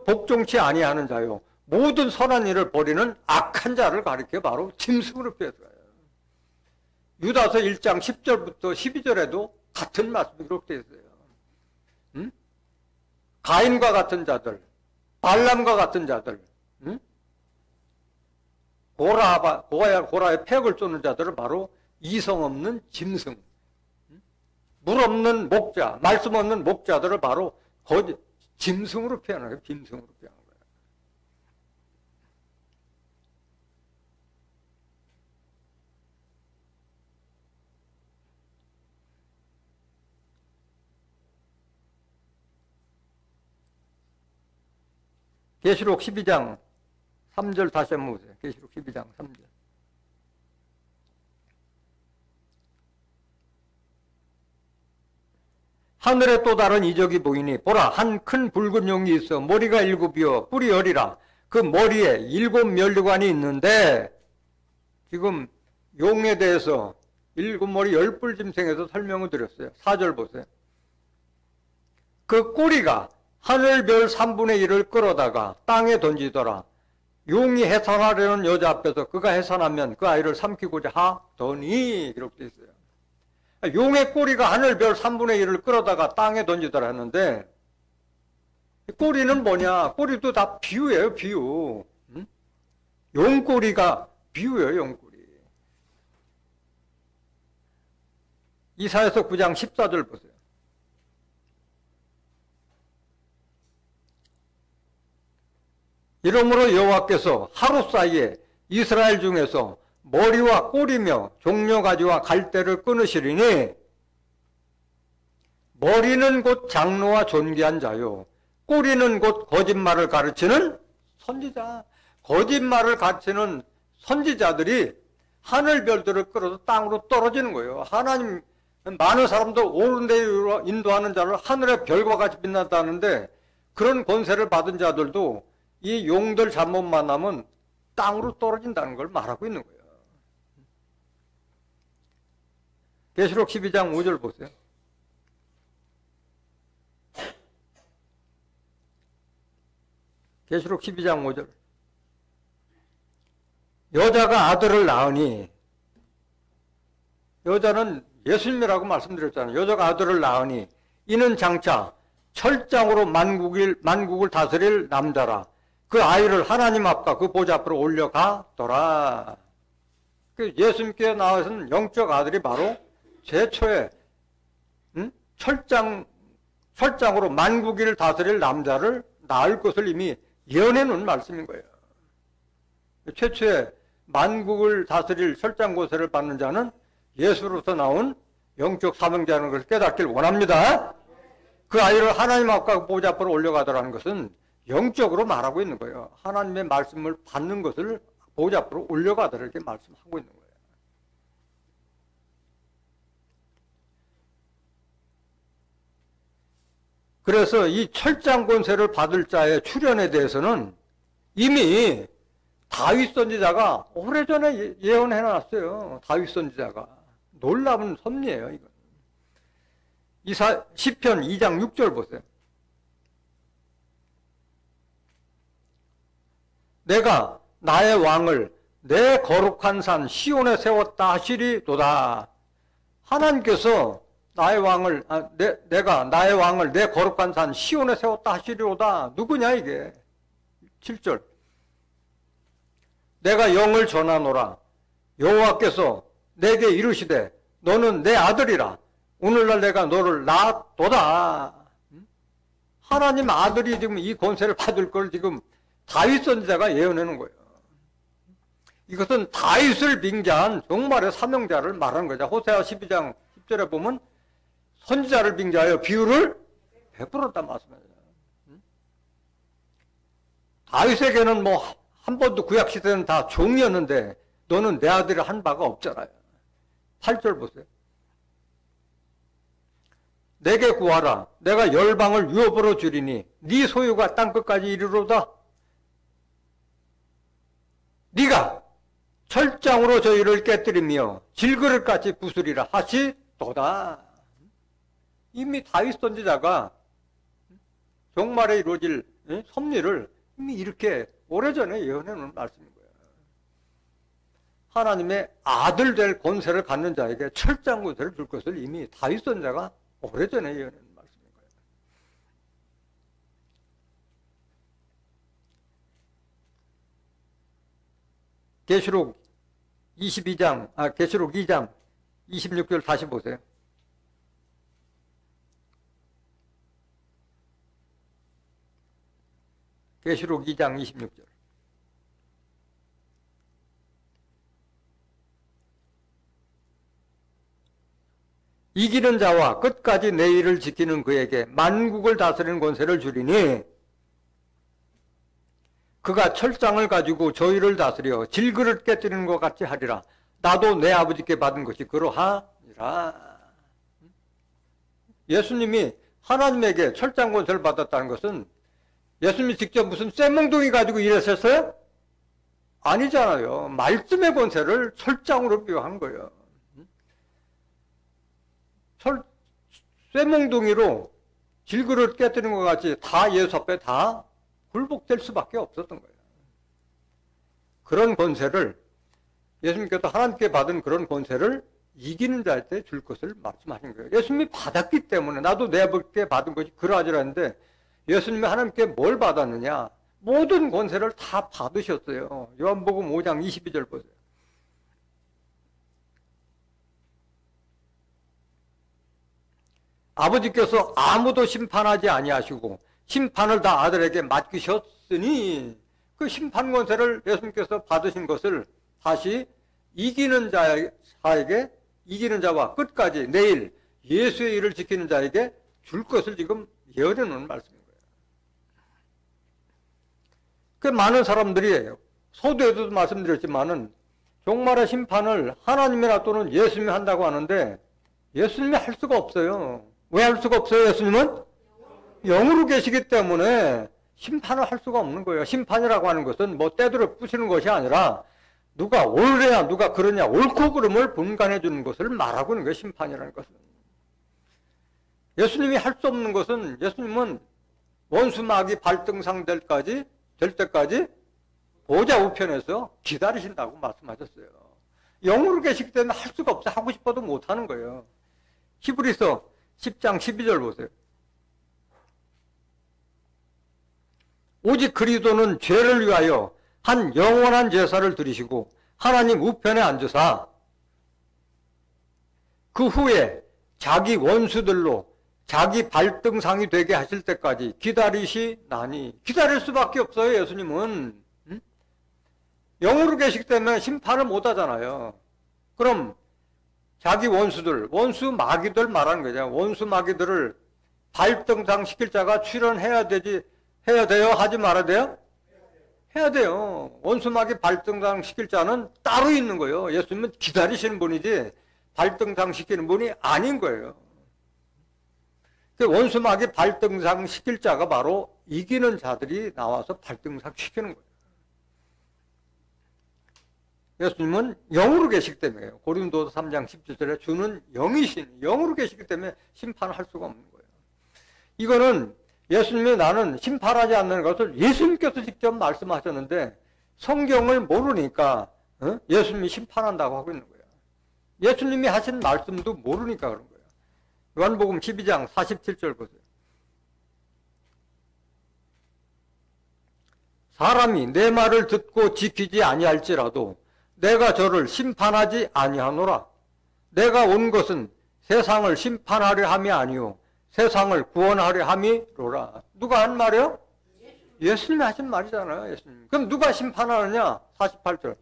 복종치 아니하는 자요. 모든 선한 일을 버리는 악한 자를 가리켜 바로 짐승으로 표했어요. 유다서 1장 10절부터 12절에도 같은 말씀이 기록되어 있어요. 가인과 같은 자들, 발람과 같은 자들, 고라의 팩을 쫓는 자들은 바로 이성 없는 짐승, 물 없는 목자, 말씀 없는 목자들을 바로 짐승으로 표현하는 거예요. 짐승으로 표현하는 거예요. 계시록 12장 3절 다시 한번 보세요. 계시록 12장 3절. 하늘에 또 다른 이적이 보이니 보라 한 큰 붉은 용이 있어 머리가 일곱이요 뿔이 열이라. 그 머리에 일곱 면류관이 있는데 지금 용에 대해서 일곱 머리 열뿔 짐승에서 설명을 드렸어요. 4절 보세요. 그 꼬리가 하늘별 3분의 1을 끌어다가 땅에 던지더라. 용이 해산하려는 여자 앞에서 그가 해산하면 그 아이를 삼키고자 하더니 기록되어 있어요. 용의 꼬리가 하늘별 3분의 1을 끌어다가 땅에 던지더라 했는데 꼬리는 뭐냐? 꼬리도 다 비유예요. 비유. 용꼬리가 비유예요, 용꼬리. 이사야서 9장 14절 보세요. 이러므로 여호와께서 하루 사이에 이스라엘 중에서 머리와 꼬리며 종려가지와 갈대를 끊으시리니, 머리는 곧 장로와 존귀한 자요, 꼬리는 곧 거짓말을 가르치는 선지자. 거짓말을 가르치는 선지자들이 하늘 별들을 끌어서 땅으로 떨어지는 거예요. 하나님 많은 사람들 옳은 데로 인도하는 자를 하늘의 별과 같이 빛났다는데, 그런 권세를 받은 자들도 이 용들 잘못 만나면 땅으로 떨어진다는 걸 말하고 있는 거예요. 계시록 12장 5절 보세요. 계시록 12장 5절. 여자가 아들을 낳으니, 여자는 예수님이라고 말씀드렸잖아요. 여자가 아들을 낳으니 이는 장차 철장으로 만국을 다스릴 남자라. 그 아이를 하나님 앞과 그 보좌 앞으로 올려가더라. 예수님께 나와서는 영적 아들이 바로 최초의 철장으로 만국을 다스릴 남자를 낳을 것을 이미 예언해 놓은 말씀인 거예요. 최초의 만국을 다스릴 철장 권세를 받는 자는 예수로부터 나온 영적 사명자라는 것을 깨닫길 원합니다. 그 아이를 하나님 앞과 보좌 앞으로 올려가더라는 것은 영적으로 말하고 있는 거예요. 하나님의 말씀을 받는 것을 보좌 앞으로 올려가더라, 이렇게 말씀하고 있는 거예요. 그래서 이 철장 권세를 받을 자의 출현에 대해서는 이미 다윗 선지자가 오래전에 예언해 놨어요. 다윗 선지자가. 놀라운 섭리예요, 이건. 시편 2장 6절 보세요. 내가 나의 왕을 내 거룩한 산 시온에 세웠다 하시리도다. 하나님께서 나의 왕을, 내가 나의 왕을 내 거룩한 산 시온에 세웠다 하시리로다. 누구냐 이게? 7절. 내가 영을 전하노라. 여호와께서 내게 이르시되 너는 내 아들이라. 오늘날 내가 너를 낳았도다. 하나님 아들이 지금 이 권세를 받을 걸 지금 다윗 선지자가 예언해 놓은 거예요. 이것은 다윗을 빙자한 정말의 사명자를 말하는 거죠. 호세아 12장 10절에 보면 선지자를 빙자하여 비유를 베풀었다 말씀해요. 다윗에게는 뭐 한 번도 구약 시대는 다 종이었는데 너는 내 아들을 한 바가 없잖아요. 8절 보세요. 내게 구하라. 내가 열방을 유업으로 주리니 네 소유가 땅끝까지 이르로다. 네가 철장으로 저희를 깨뜨리며 질그릇같이 부수리라 하시도다. 이미 다윗 선지자가 종말에 이루어질 섭리를 이미 이렇게 오래전에 예언해 놓은 말씀인 거예요. 하나님의 아들 될 권세를 갖는 자에게 철장 권세를 줄 것을 이미 다윗 선지자가 오래전에 예언해 놓은 말씀인 거예요. 계시록 2장 26절 다시 보세요. 계시록 2장 26절. 이기는 자와 끝까지 내 일을 지키는 그에게 만국을 다스리는 권세를 주리니 그가 철장을 가지고 저희를 다스려 질그릇 깨뜨리는 것 같이 하리라. 나도 내 아버지께 받은 것이 그러하니라. 예수님이 하나님에게 철장 권세를 받았다는 것은 예수님이 직접 무슨 쇠몽둥이 가지고 일했었어요? 아니잖아요. 말씀의 권세를 철장으로 비유한 거예요. 쇠몽둥이로 질그릇 깨뜨리는 것 같이 다 예수 앞에 다 굴복될 수밖에 없었던 거예요. 그런 권세를 예수님께서 하나님께 받은 그런 권세를 이기는 자한테 줄 것을 말씀하신 거예요. 예수님이 받았기 때문에 나도 내 아버지께 받은 것이 그러하지라 했는데 예수님이 하나님께 뭘 받았느냐? 모든 권세를 다 받으셨어요. 요한복음 5장 22절 보세요. 아버지께서 아무도 심판하지 아니하시고 심판을 다 아들에게 맡기셨으니 그 심판 권세를 예수님께서 받으신 것을 다시 이기는 자에게, 이기는 자와 끝까지 내일 예수의 일을 지키는 자에게 줄 것을 지금 예언해 놓은 말씀인 거예요. 그 많은 사람들이 서두에도 말씀드렸지만은 종말의 심판을 하나님이나 또는 예수님이 한다고 하는데 예수님이 할 수가 없어요. 왜 할 수가 없어요? 예수님은 영으로 계시기 때문에 심판을 할 수가 없는 거예요. 심판이라고 하는 것은 뭐 때들어 부시는 것이 아니라 누가 옳으냐 누가 그러냐 옳고 그름을 분간해 주는 것을 말하고 있는 거예요. 심판이라는 것은. 예수님이 할 수 없는 것은 예수님은 원수마귀 발등상 될 때까지 보좌 우편에서 기다리신다고 말씀하셨어요. 영으로 계시기 때문에 할 수가 없어요. 하고 싶어도 못하는 거예요. 히브리서 10장 12절 보세요. 오직 그리스도는 죄를 위하여 한 영원한 제사를 드리시고 하나님 우편에 앉으사 그 후에 자기 원수들로 자기 발등상이 되게 하실 때까지 기다리시나니. 기다릴 수밖에 없어요. 예수님은 영으로 계시기 때문에 심판을 못 하잖아요. 그럼 자기 원수들, 원수 마귀들 말하는 거죠. 원수 마귀들을 발등상 시킬 자가 출연해야 해야 돼요? 하지 말아야 돼요? 해야 돼요. 원수 마귀 발등상 시킬 자는 따로 있는 거예요. 예수님은 기다리시는 분이지 발등상 시키는 분이 아닌 거예요. 그 원수 마귀 발등상 시킬 자가 바로 이기는 자들이 나와서 발등상 시키는 거예요. 예수님은 영으로 계시기 때문에 고린도서 3장 17절에 주는 영이신 영으로 계시기 때문에 심판을 할 수가 없는 거예요. 이거는 예수님이 나는 심판하지 않는 것을 예수님께서 직접 말씀하셨는데 성경을 모르니까 예수님이 심판한다고 하고 있는 거예요. 예수님이 하신 말씀도 모르니까 그런 거예요. 요한복음 12장 47절 보세요. 사람이 내 말을 듣고 지키지 아니할지라도 내가 저를 심판하지 아니하노라. 내가 온 것은 세상을 심판하려 함이 아니요 세상을 구원하려 함이로라. 누가 한 말이요? 예수님이 하신 말이잖아요. 예수님. 그럼 누가 심판하느냐? 48절.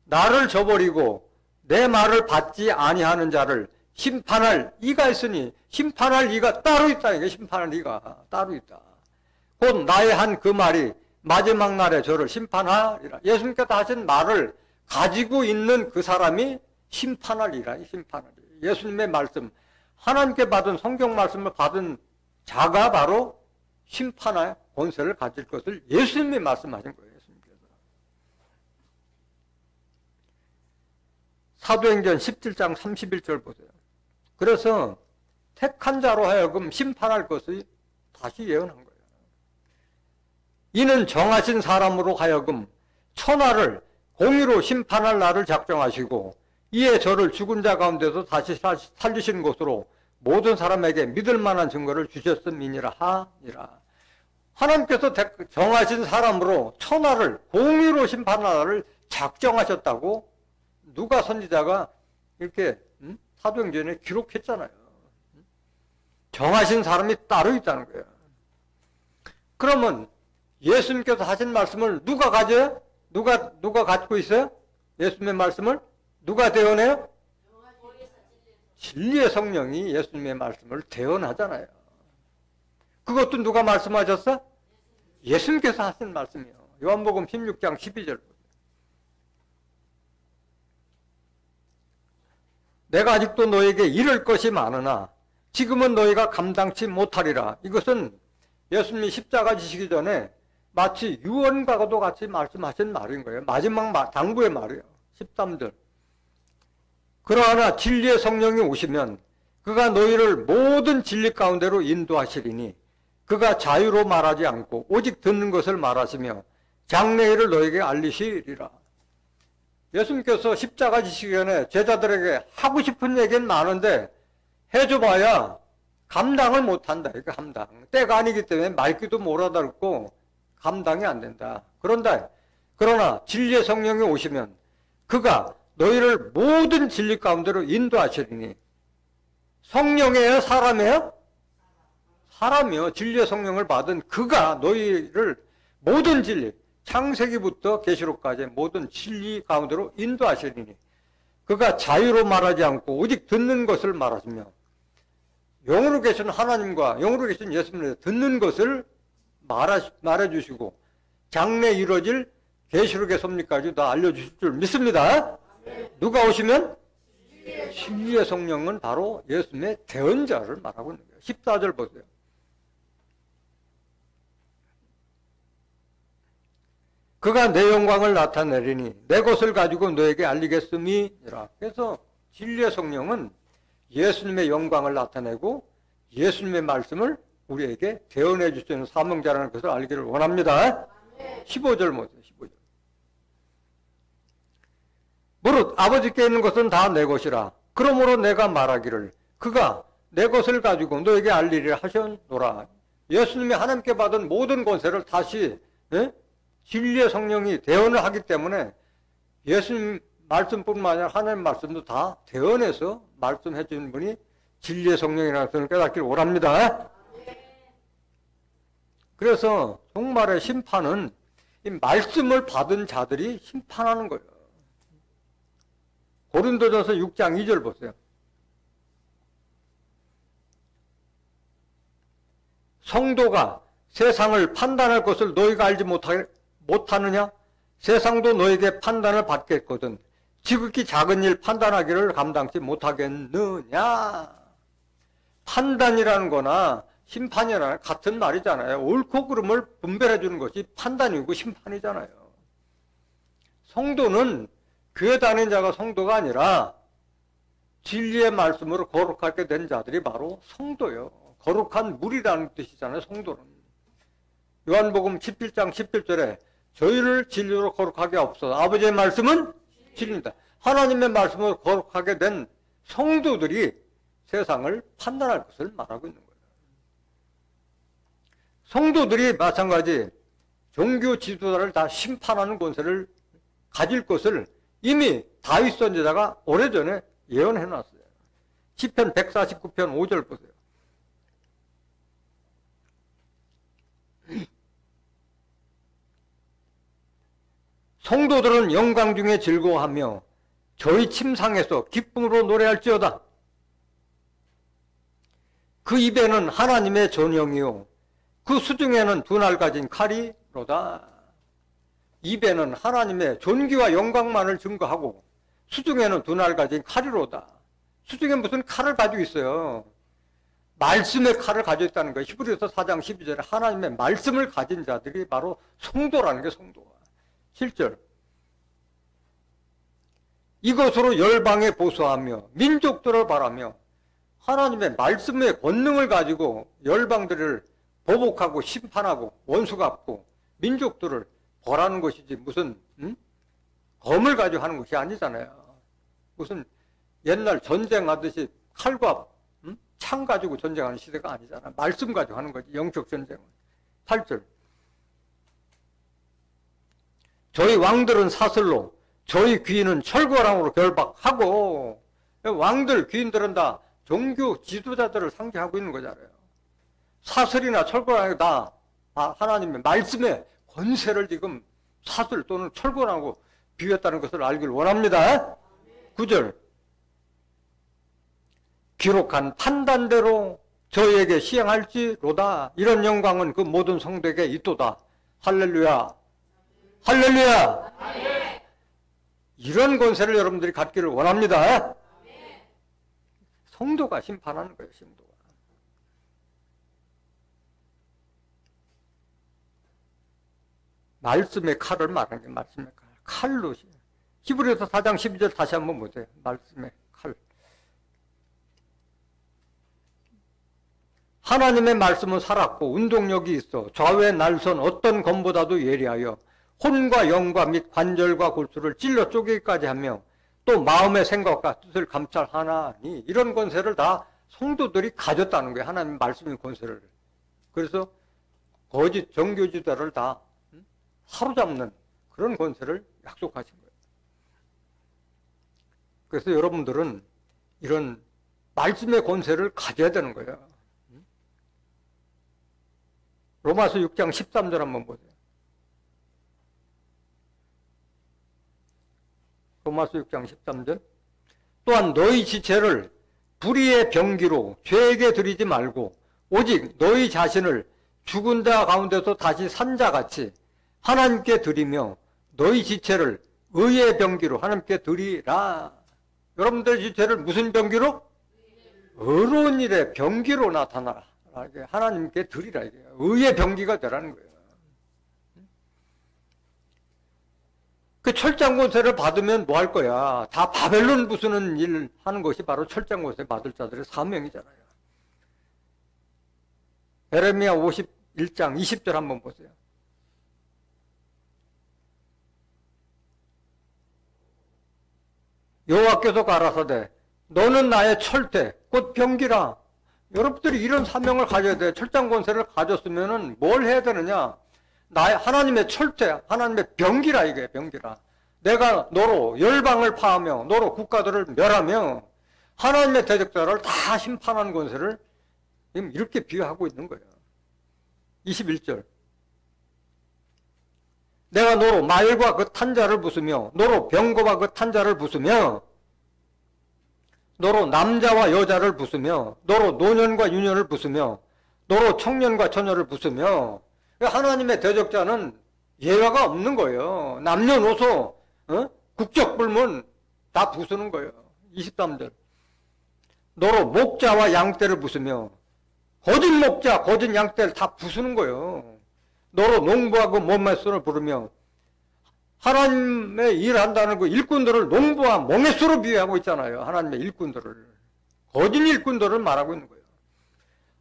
나를 저버리고 내 말을 받지 아니하는 자를 심판할 이가 있으니 심판할 이가 따로 있다. 이게 심판할 이가 따로 있다. 곧 나의 한 그 말이 마지막 날에 저를 심판하리라. 예수님께서 하신 말을 가지고 있는 그 사람이 심판하리라. 심판하리라. 예수님의 말씀, 하나님께 받은 성경 말씀을 받은 자가 바로 심판할 권세를 가질 것을 예수님이 말씀하신 거예요. 예수님께서. 사도행전 17장 31절 보세요. 그래서 택한 자로 하여금 심판할 것을 다시 예언한 거예요. 이는 정하신 사람으로 하여금 천하를 공의로 심판할 날을 작정하시고 이에 저를 죽은 자 가운데서 다시 살리신 것으로 모든 사람에게 믿을 만한 증거를 주셨음이니라 하니라. 하나님께서 정하신 사람으로 천하를 공의로 심판할 날을 작정하셨다고 누가 선지자가 이렇게 사도행전에 기록했잖아요. 정하신 사람이 따로 있다는 거예요. 그러면 예수님께서 하신 말씀을 누가 가져요? 누가 갖고 있어요? 예수님의 말씀을 누가 대언해요? 진리의 성령이 예수님의 말씀을 대언하잖아요. 그것도 누가 말씀하셨어? 예수님께서 하신 말씀이에요. 요한복음 16장 12절. 내가 아직도 너에게 이를 것이 많으나 지금은 너희가 감당치 못하리라. 이것은 예수님이 십자가 지시기 전에 마치 유언과도 같이 말씀하신 말인 거예요. 마지막 당부의 말이에요. 13절. 그러나 진리의 성령이 오시면 그가 너희를 모든 진리 가운데로 인도하시리니 그가 자유로 말하지 않고 오직 듣는 것을 말하시며 장래일을 너에게 알리시리라. 예수님께서 십자가 지시기 전에 제자들에게 하고 싶은 얘기는 많은데 해줘봐야 감당을 못한다. 이거 감당. 때가 아니기 때문에 말귀도 못 알아듣고 감당이 안 된다. 그러나 진리의 성령이 오시면 그가 너희를 모든 진리 가운데로 인도하시리니. 성령이에요? 사람이에요? 사람이요. 진리의 성령을 받은 그가 너희를 모든 진리, 창세기부터 계시록까지 모든 진리 가운데로 인도하시리니. 그가 자유로 말하지 않고 오직 듣는 것을 말하시며, 영으로 계신 하나님과 영으로 계신 예수님을 듣는 것을 말해주시고 장래 이루어질 계시록의 섭리까지 다 알려주실 줄 믿습니다. 누가 오시면? 진리의 성령은 바로 예수님의 대언자를 말하고 있는 거예요. 14절 보세요. 그가 내 영광을 나타내리니 내 것을 가지고 너에게 알리겠음이니라. 그래서 진리의 성령은 예수님의 영광을 나타내고 예수님의 말씀을 우리에게 대언해 주시는 사명자라는 것을 알기를 원합니다. 15절 보세요. 15절. 무릇 아버지께 있는 것은 다 내 것이라. 그러므로 내가 말하기를 그가 내 것을 가지고 너에게 알리리라 하셨노라. 예수님이 하나님께 받은 모든 권세를 다시 진리의 성령이 대언을 하기 때문에 예수님 말씀뿐만 아니라 하나님 말씀도 다 대언해서 말씀해 주는 분이 진리의 성령이라는 것을 깨닫기를 원합니다. 그래서 정말의 심판은 이 말씀을 받은 자들이 심판하는 거예요. 고린도전서 6장 2절 보세요. 성도가 세상을 판단할 것을 너희가 알지 못하느냐? 세상도 너에게 판단을 받겠거든 지극히 작은 일 판단하기를 감당치 못하겠느냐? 판단이라는 거나 심판이라는 같은 말이잖아요. 옳고 그름을 분별해 주는 것이 판단이고 심판이잖아요. 성도는 교회 다니는 자가 성도가 아니라 진리의 말씀으로 거룩하게 된 자들이 바로 성도예요. 거룩한 물이라는 뜻이잖아요. 성도는. 요한복음 17장 17절에 저희를 진리로 거룩하게 하옵소서. 아버지의 말씀은 진리입니다. 하나님의 말씀으로 거룩하게 된 성도들이 세상을 판단할 것을 말하고 있는 거예요. 성도들이 마찬가지 종교 지도자를 다 심판하는 권세를 가질 것을 이미 다윗 선지자가 오래전에 예언해 놨어요. 시편 149편 5절 보세요. 성도들은 영광 중에 즐거워하며 저희 침상에서 기쁨으로 노래할지어다. 그 입에는 하나님의 전영이요 그 수중에는 두 날 가진 칼이로다. 입에는 하나님의 존귀와 영광만을 증거하고 수중에는 두 날 가진 칼이로다. 수중에 무슨 칼을 가지고 있어요. 말씀의 칼을 가지고 있다는 거예요. 히브리서 4장 12절에 하나님의 말씀을 가진 자들이 바로 성도라는 게 성도가. 7절. 이것으로 열방에 보수하며 민족들을 바라며 하나님의 말씀의 권능을 가지고 열방들을 보복하고 심판하고 원수 갚고 민족들을 벌하는 것이지 무슨 검을 가지고 하는 것이 아니잖아요. 무슨 옛날 전쟁하듯이 칼과 창 가지고 전쟁하는 시대가 아니잖아. 말씀 가지고 하는 거지. 영적 전쟁은. 8절. 저희 왕들은 사슬로 저희 귀인은 철거랑으로 결박하고. 왕들 귀인들은 다 종교 지도자들을 상징하고 있는 거잖아요. 사슬이나 철거랑이 다 하나님의 말씀에 권세를 지금 사슬 또는 철거랑으로 비웠다는 것을 알기를 원합니다. 9절. 기록한 판단대로 저희에게 시행할지로다. 이런 영광은 그 모든 성도에게 있도다. 할렐루야. 할렐루야. 이런 권세를 여러분들이 갖기를 원합니다. 성도가 심판하는 거예요. 성도가. 말씀의 칼을 말하는 게 말씀의 칼. 칼로. 히브리서 4장 12절 다시 한번 보세요. 말씀의 칼. 하나님의 말씀은 살았고 운동력이 있어 좌우의 날선 어떤 검보다도 예리하여 혼과 영과 및 관절과 골수를 찔러 쪼개기까지 하며 또 마음의 생각과 뜻을 감찰하나니. 이런 권세를 다 성도들이 가졌다는 거예요. 하나님 말씀의 권세를. 그래서 거짓 정교지도를 다 사로잡는 그런 권세를 약속하신 거예요. 그래서 여러분들은 이런 말씀의 권세를 가져야 되는 거예요. 로마서 6장 13절 한번 보세요. 로마서 6장 13절. 또한 너희 지체를 불의의 병기로 죄에게 드리지 말고 오직 너희 자신을 죽은 자 가운데서 다시 산 자같이 하나님께 드리며 너희 지체를 의의 병기로 하나님께 드리라. 여러분들 지체를 무슨 병기로? 의로운 일의 병기로 나타나라. 하나님께 드리라. 이게 의의 병기가 되라는 거예요. 그 철장권세를 받으면 뭐 할 거야? 다 바벨론 부수는 일 하는 것이 바로 철장권세 받을 자들의 사명이잖아요. 에레미야 51장 20절 한번 보세요. 여호와께서 가라사대 너는 나의 철퇴 곧 병기라. 여러분들이 이런 사명을 가져야 돼. 철장권세를 가졌으면 뭘 해야 되느냐? 나의 하나님의 철퇴, 하나님의 병기라. 이게 병기라. 내가 너로 열방을 파하며 너로 국가들을 멸하며 하나님의 대적자를 다 심판하는 권세를 이렇게 비유하고 있는 거예요. 21절. 내가 너로 말과 그 탄자를 부수며 너로 병거와 그 탄자를 부수며 너로 남자와 여자를 부수며 너로 노년과 유년을 부수며 너로 청년과 처녀를 부수며 하나님의 대적자는 예외가 없는 거예요. 남녀노소 국적불문 다 부수는 거예요. 23절. 너로 목자와 양떼를 부수며 거짓 목자 거짓 양떼를 다 부수는 거예요. 너로 농부하고 몽매수를 부르며 하나님의 일한다는 그 일꾼들을 농부와 몽매수로 비유하고 있잖아요. 하나님의 일꾼들을. 거짓 일꾼들을 말하고 있는 거예요.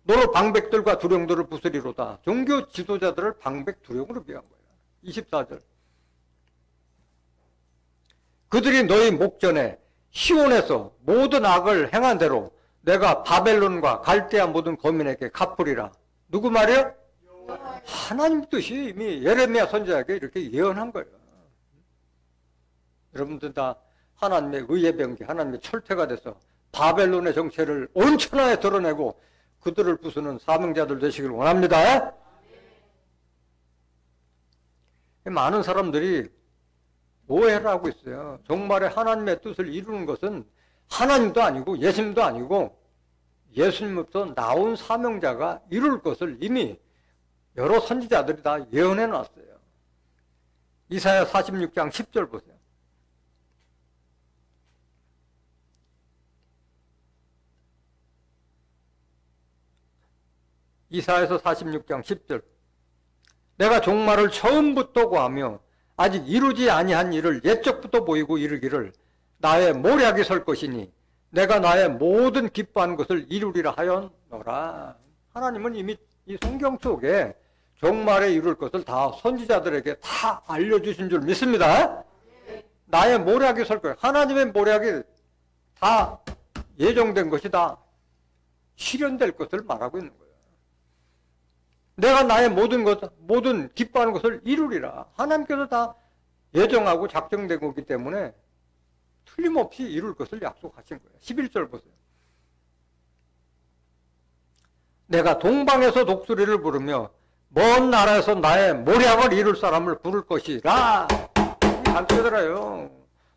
너로 방백들과 두령들을 부수리로다. 종교 지도자들을 방백 두령으로 비유한 거예요. 24절. 그들이 너희 목전에 시온에서 모든 악을 행한 대로 내가 바벨론과 갈대아 모든 거민에게 갚으리라. 누구 말이요? 하나님 뜻이 이미 예레미야 선지자에게 이렇게 예언한 거예요. 여러분들 다 하나님의 의의 병기, 하나님의 철퇴가 돼서 바벨론의 정체를 온 천하에 드러내고 그들을 부수는 사명자들 되시길 원합니다. 많은 사람들이 오해를 하고 있어요. 정말의 하나님의 뜻을 이루는 것은 하나님도 아니고 예수님도 아니고 예수님부터 나온 사명자가 이룰 것을 이미 여러 선지자들이 다 예언해 놨어요. 이사야 46장 10절 보세요. 이사야서 46장 10절. 내가 종말을 처음부터 고하며 아직 이루지 아니한 일을 옛적부터 보이고 이르기를 나의 모략이 설 것이니 내가 나의 모든 기뻐한 것을 이루리라 하였노라. 하나님은 이미 이 성경 속에 종말에 이룰 것을 다 선지자들에게 다 알려주신 줄 믿습니다. 나의 모략이 설 거예요. 하나님의 모략이 다 예정된 것이 다 실현될 것을 말하고 있는 거예요. 내가 나의 모든 기뻐하는 것을 이루리라. 하나님께서 다 예정하고 작정된 거기 때문에 틀림없이 이룰 것을 약속하신 거예요. 11절 보세요. 내가 동방에서 독수리를 부르며 먼 나라에서 나의 모략을 이룰 사람을 부를 것이라. 단뜻 들어요.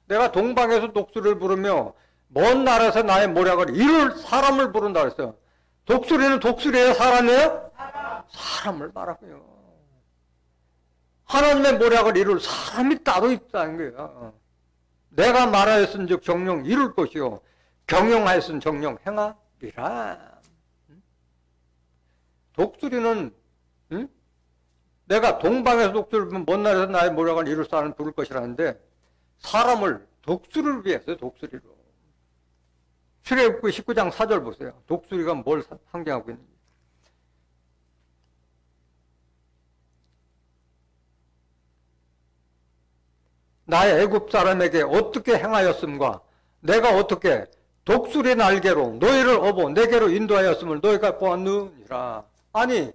내가 동방에서 독수리를 부르며 먼 나라에서 나의 모략을 이룰 사람을 부른다 그랬어요. 독수리는 독수리예요? 사람이에요? 사람을 말하고요. 하나님의 모략을 이룰 사람이 따로 있다는 거예요. 내가 말하였은즉 정령 이룰 것이요 경영하였은 정령 행하리라. 독수리는 내가 동방에서 독수리를 부르면 먼 나라에서 나의 모략을 이룰 사람을 부를 것이라는데 사람을 독수리를 위해서 독수리로. 출애굽기 19장 4절 보세요. 독수리가 뭘 상징하고 있는지. 나의 애굽 사람에게 어떻게 행하였음과 내가 어떻게 독수리 날개로 너희를 업어 내게로 인도하였음을 너희가 보았느니라. 아니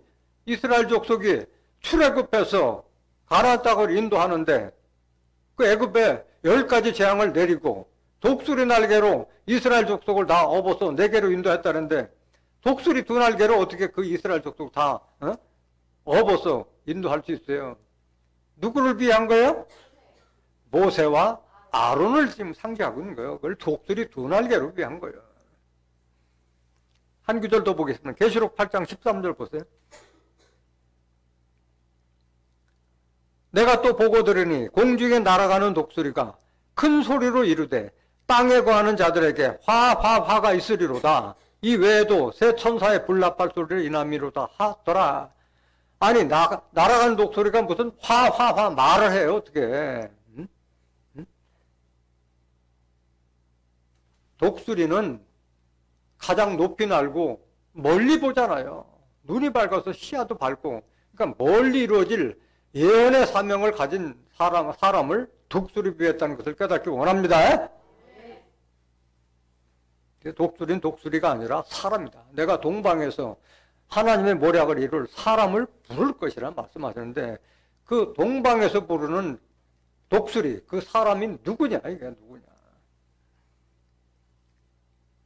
이스라엘 족속이 출애굽해서 가나안 땅을 인도하는데 그 애굽에 10가지 재앙을 내리고 독수리 날개로 이스라엘 족속을 다 업어서 내게로 인도했다는데 독수리 2날개로 어떻게 그 이스라엘 족속 다 업어서 인도할 수 있어요? 누구를 위한 거예요? 모세와 아론을 지금 상징하고 있는 거예요. 그걸 독수리 2날개로 위한 거예요. 한 구절 더 보겠습니다. 계시록 8장 13절 보세요. 내가 또 보고 들으니 공중에 날아가는 독수리가 큰 소리로 이르되 땅에 거하는 자들에게 화가 있으리로다. 이 외에도 새 천사의 불나팔 소리를 인함이로다 하더라. 아니 날아가는 독수리가 무슨 화 말을 해요. 어떻게 독수리는 가장 높이 날고 멀리 보잖아요. 눈이 밝아서 시야도 밝고, 그러니까 멀리 이루어질 예언의 사명을 가진 사람을 독수리 비했다는 것을 깨닫기 원합니다. 독수리는 독수리가 아니라 사람이다. 내가 동방에서 하나님의 모략을 이룰 사람을 부를 것이라 말씀하셨는데 그 동방에서 부르는 독수리, 그 사람이 누구냐? 이게 누구냐?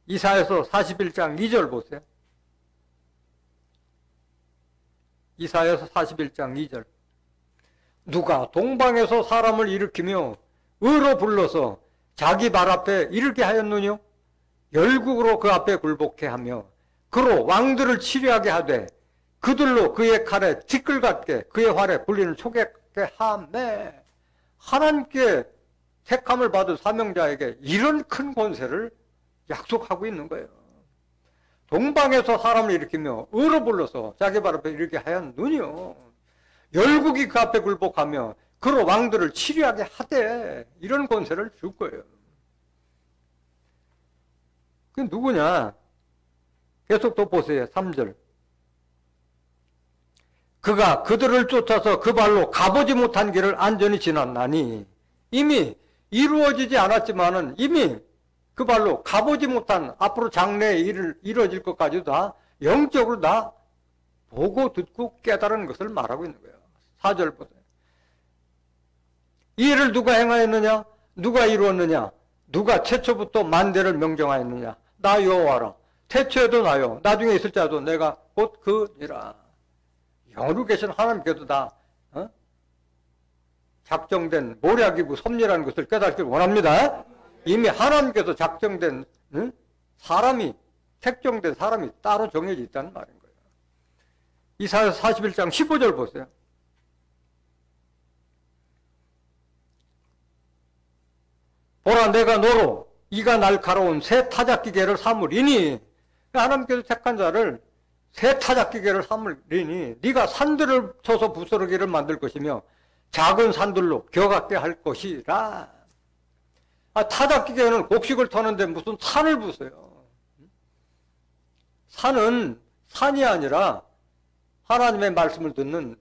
이사야서 41장 2절 보세요. 이사야서 41장 2절. 누가 동방에서 사람을 일으키며 의로 불러서 자기 발 앞에 이르게 하였느뇨? 열국으로 그 앞에 굴복해 하며 그로 왕들을 치료하게 하되 그들로 그의 칼에 티끌 같게 그의 활에 불리는 초겠게 하매. 하나님께 택함을 받은 사명자에게 이런 큰 권세를 약속하고 있는 거예요. 동방에서 사람을 일으키며 의로 불러서 자기 발 앞에 이르게 하였느뇨? 열국이 그 앞에 굴복하며 그로 왕들을 치료하게 하되 이런 권세를 줄 거예요. 그게 누구냐? 계속 또 보세요. 3절. 그가 그들을 쫓아서 그 발로 가보지 못한 길을 안전히 지났나니. 이미 이루어지지 않았지만은 이미 그 발로 가보지 못한 앞으로 장래에 이루어질 것까지도 다 영적으로 다 보고 듣고 깨달은 것을 말하고 있는 거예요. 4절 보세요. 이 일을 누가 행하였느냐? 누가 이루었느냐? 누가 최초부터 만대를 명정하였느냐? 나 여호와라. 태초에도 나요. 나중에 있을 자도 내가 곧 그니라. 영으로 계신 하나님께도 다 작정된 모략이고 섭리라는 것을 깨닫기를 원합니다. 이미 하나님께서 작정된 사람이, 택정된 사람이 따로 정해져 있다는 말인 거예요. 이사야서 41장 15절 보세요. 보라 내가 너로 이가 날카로운 새 타작기계를 삼으리니. 하나님께서 택한 자를 새 타작기계를 삼으리니 네가 산들을 쳐서 부스러기를 만들 것이며 작은 산들로 겨같게 할 것이라. 타작기계는 곡식을 터는데 무슨 산을 부숴요. 산은 산이 아니라 하나님의 말씀을 듣는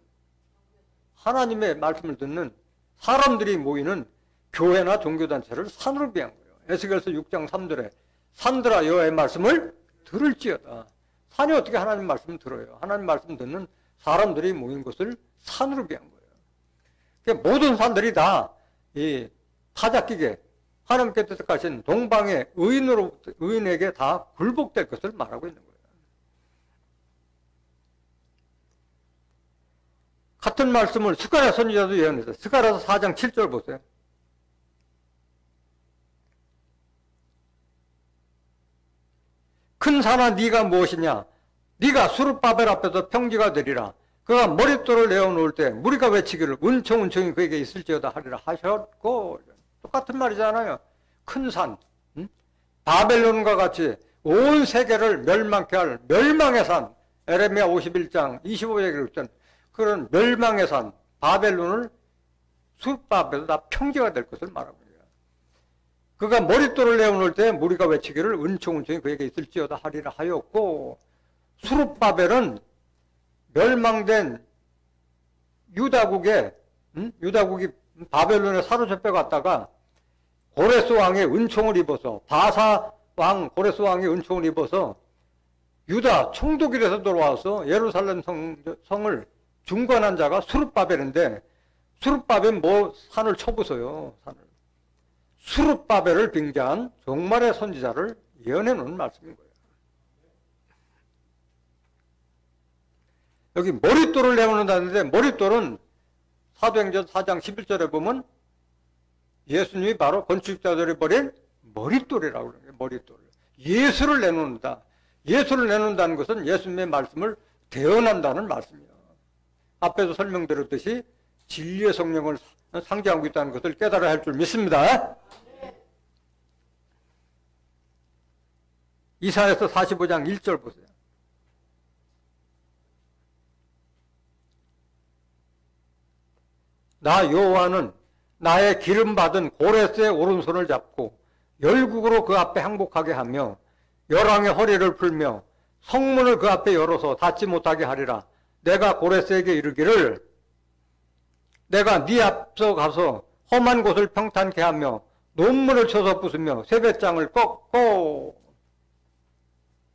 사람들이 모이는 교회나 종교단체를 산으로 비한 거예요. 에스겔서 6장 3절에 산들아 여호와의 말씀을 들을지어다. 산이 어떻게 하나님 말씀을 들어요? 하나님 말씀 듣는 사람들이 모인 것을 산으로 비한 거예요. 그러니까 모든 산들이 다 이 타작기계, 하나님께서 택하신 동방의 의인에게 다 굴복될 것을 말하고 있는 거예요. 같은 말씀을 스가랴 선지자도 예언했어요. 스가랴서 4장 7절 보세요. 큰 산아 네가 무엇이냐? 네가 수르바벨 앞에서 평지가 되리라. 그가 머릿돌을 내어놓을 때 무리가 외치기를 은총이 그에게 있을지어다 하리라 하셨고. 똑같은 말이잖아요. 큰 산, 바벨론과 같이 온 세계를 멸망케 할 멸망의 산, 에레미야 51장 25절에 그랬던 그런 멸망의 산 바벨론을 수르바벨로 다 평지가 될 것을 말하고 있어요. 그가 머릿돌을 내어놓을 때 무리가 외치기를 은총이 그에게 있을지어다 하리라 하였고. 수르바벨은 멸망된 유다국이 바벨론에 사로잡혀 갔다가 고레스 왕의 은총을 입어서 바사 왕, 고레스 왕이 은총을 입어서 유다 총독이 돼서 돌아와서 예루살렘 성을 중건한 자가 수룹바벨인데, 수룹바벨 뭐 산을 쳐부숴요. 산을. 수룹바벨을 빙자한 종말의 선지자를 예언해 놓은 말씀인 거예요. 여기 머릿돌을 내놓는다는데, 머릿돌은 사도행전 4장 11절에 보면 예수님이 바로 건축자들이 버린 머릿돌이라고 그래요. 머릿돌. 예수를 내놓는다. 예수를 내놓는다는 것은 예수님의 말씀을 대언한다는 말씀이에요. 앞에서 설명드렸듯이 진리의 성령을 상징하고 있다는 것을 깨달아야 할 줄 믿습니다. 이사야서 45장 1절 보세요. 나 여호와는 나의 기름 받은 고레스의 오른손을 잡고 열국으로 그 앞에 항복하게 하며 열왕의 허리를 풀며 성문을 그 앞에 열어서 닫지 못하게 하리라. 내가 고레스에게 이르기를 내가 네 앞서 가서 험한 곳을 평탄케 하며 논문을 쳐서 부수며 세뱃장을 꺾고.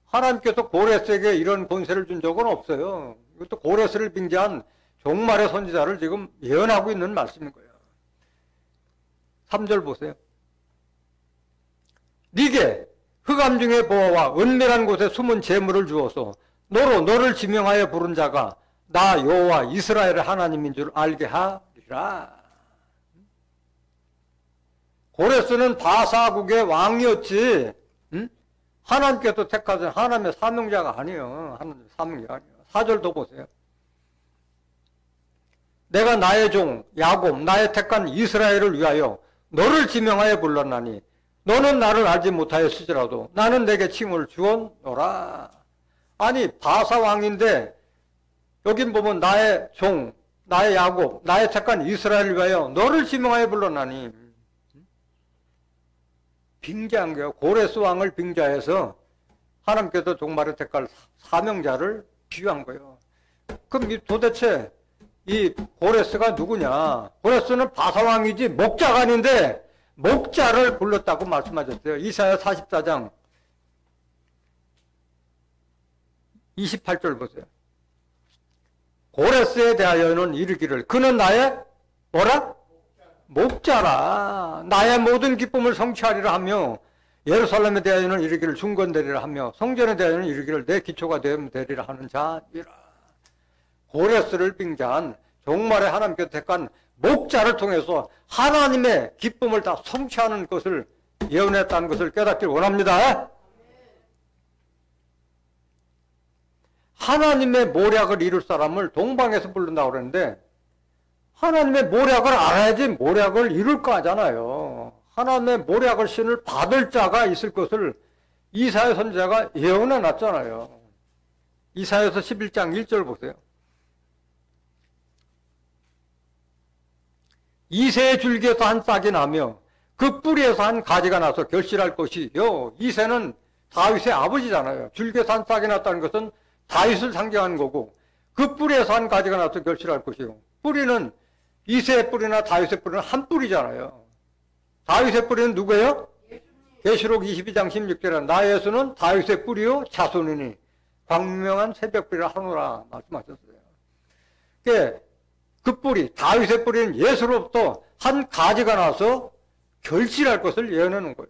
하나님께서 고레스에게 이런 권세를 준 적은 없어요. 이것도 고레스를 빙자한 종말의 선지자를 지금 예언하고 있는 말씀인 거예요. 3절 보세요. 네게 흑암 중의 보화와 은밀한 곳에 숨은 재물을 주어서 너를 지명하여 부른 자가 나 여호와 이스라엘의 하나님인 줄 알게 하리라. 고레스는 바사국의 왕이었지, 응? 하나님께서 택하신 하나님의 사명자가 아니에요. 하나님의 사명자가 아니에요. 4절 더 보세요. 내가 나의 종 야곱 나의 택한 이스라엘을 위하여 너를 지명하여 불렀나니 너는 나를 알지 못하였을지라도 나는 내게 칭을 주었노라. 아니 바사 왕인데 여긴 보면 나의 종 나의 야곱 나의 택한 이스라엘을 위하여 너를 지명하여 불렀나니, 빙자한 거예요. 고레스 왕을 빙자해서 하나님께서 종말에 택할 사명자를 비유한 거예요. 그럼 도대체 이 고레스가 누구냐? 고레스는 바사왕이지 목자가 아닌데 목자를 불렀다고 말씀하셨어요. 이사야 44장 28절 보세요. 고레스에 대하여는 이르기를 그는 나의 뭐라? 목자라. 나의 모든 기쁨을 성취하리라 하며 예루살렘에 대하여는 이르기를 중건되리라 하며 성전에 대하여는 이르기를 내 기초가 되리라 하는 자니라. 고레스를 빙자한 종말에 하나님께서 택한 목자를 통해서 하나님의 기쁨을 다 성취하는 것을 예언했다는 것을 깨닫기를 원합니다. 하나님의 모략을 이룰 사람을 동방에서 부른다고 그러는데 하나님의 모략을 알아야지 모략을 이룰 거 하잖아요. 하나님의 모략을 신을 받을 자가 있을 것을 이사야 선지자가 예언해 놨잖아요. 이사야서 11장 1절 보세요. 이새의 줄기에서 한 싹이 나며 그 뿌리에서 한 가지가 나서 결실할 것이요. 이새는 다윗의 아버지잖아요. 줄기에서 한 싹이 났다는 것은 다윗을 상징하는 거고 그 뿌리에서 한 가지가 나서 결실할 것이요. 뿌리는 이새의 뿌리나 다윗의 뿌리는 한 뿌리잖아요. 다윗의 뿌리는 누구예요? 계시록 22장 16절에 나 예수는 다윗의 뿌리요 자손이니 광명한 새벽불이라 하노라 말씀하셨어요. 그 뿌리, 다윗의 뿌리는 예수로부터 한 가지가 나서 결실할 것을 예언해 놓은 거예요.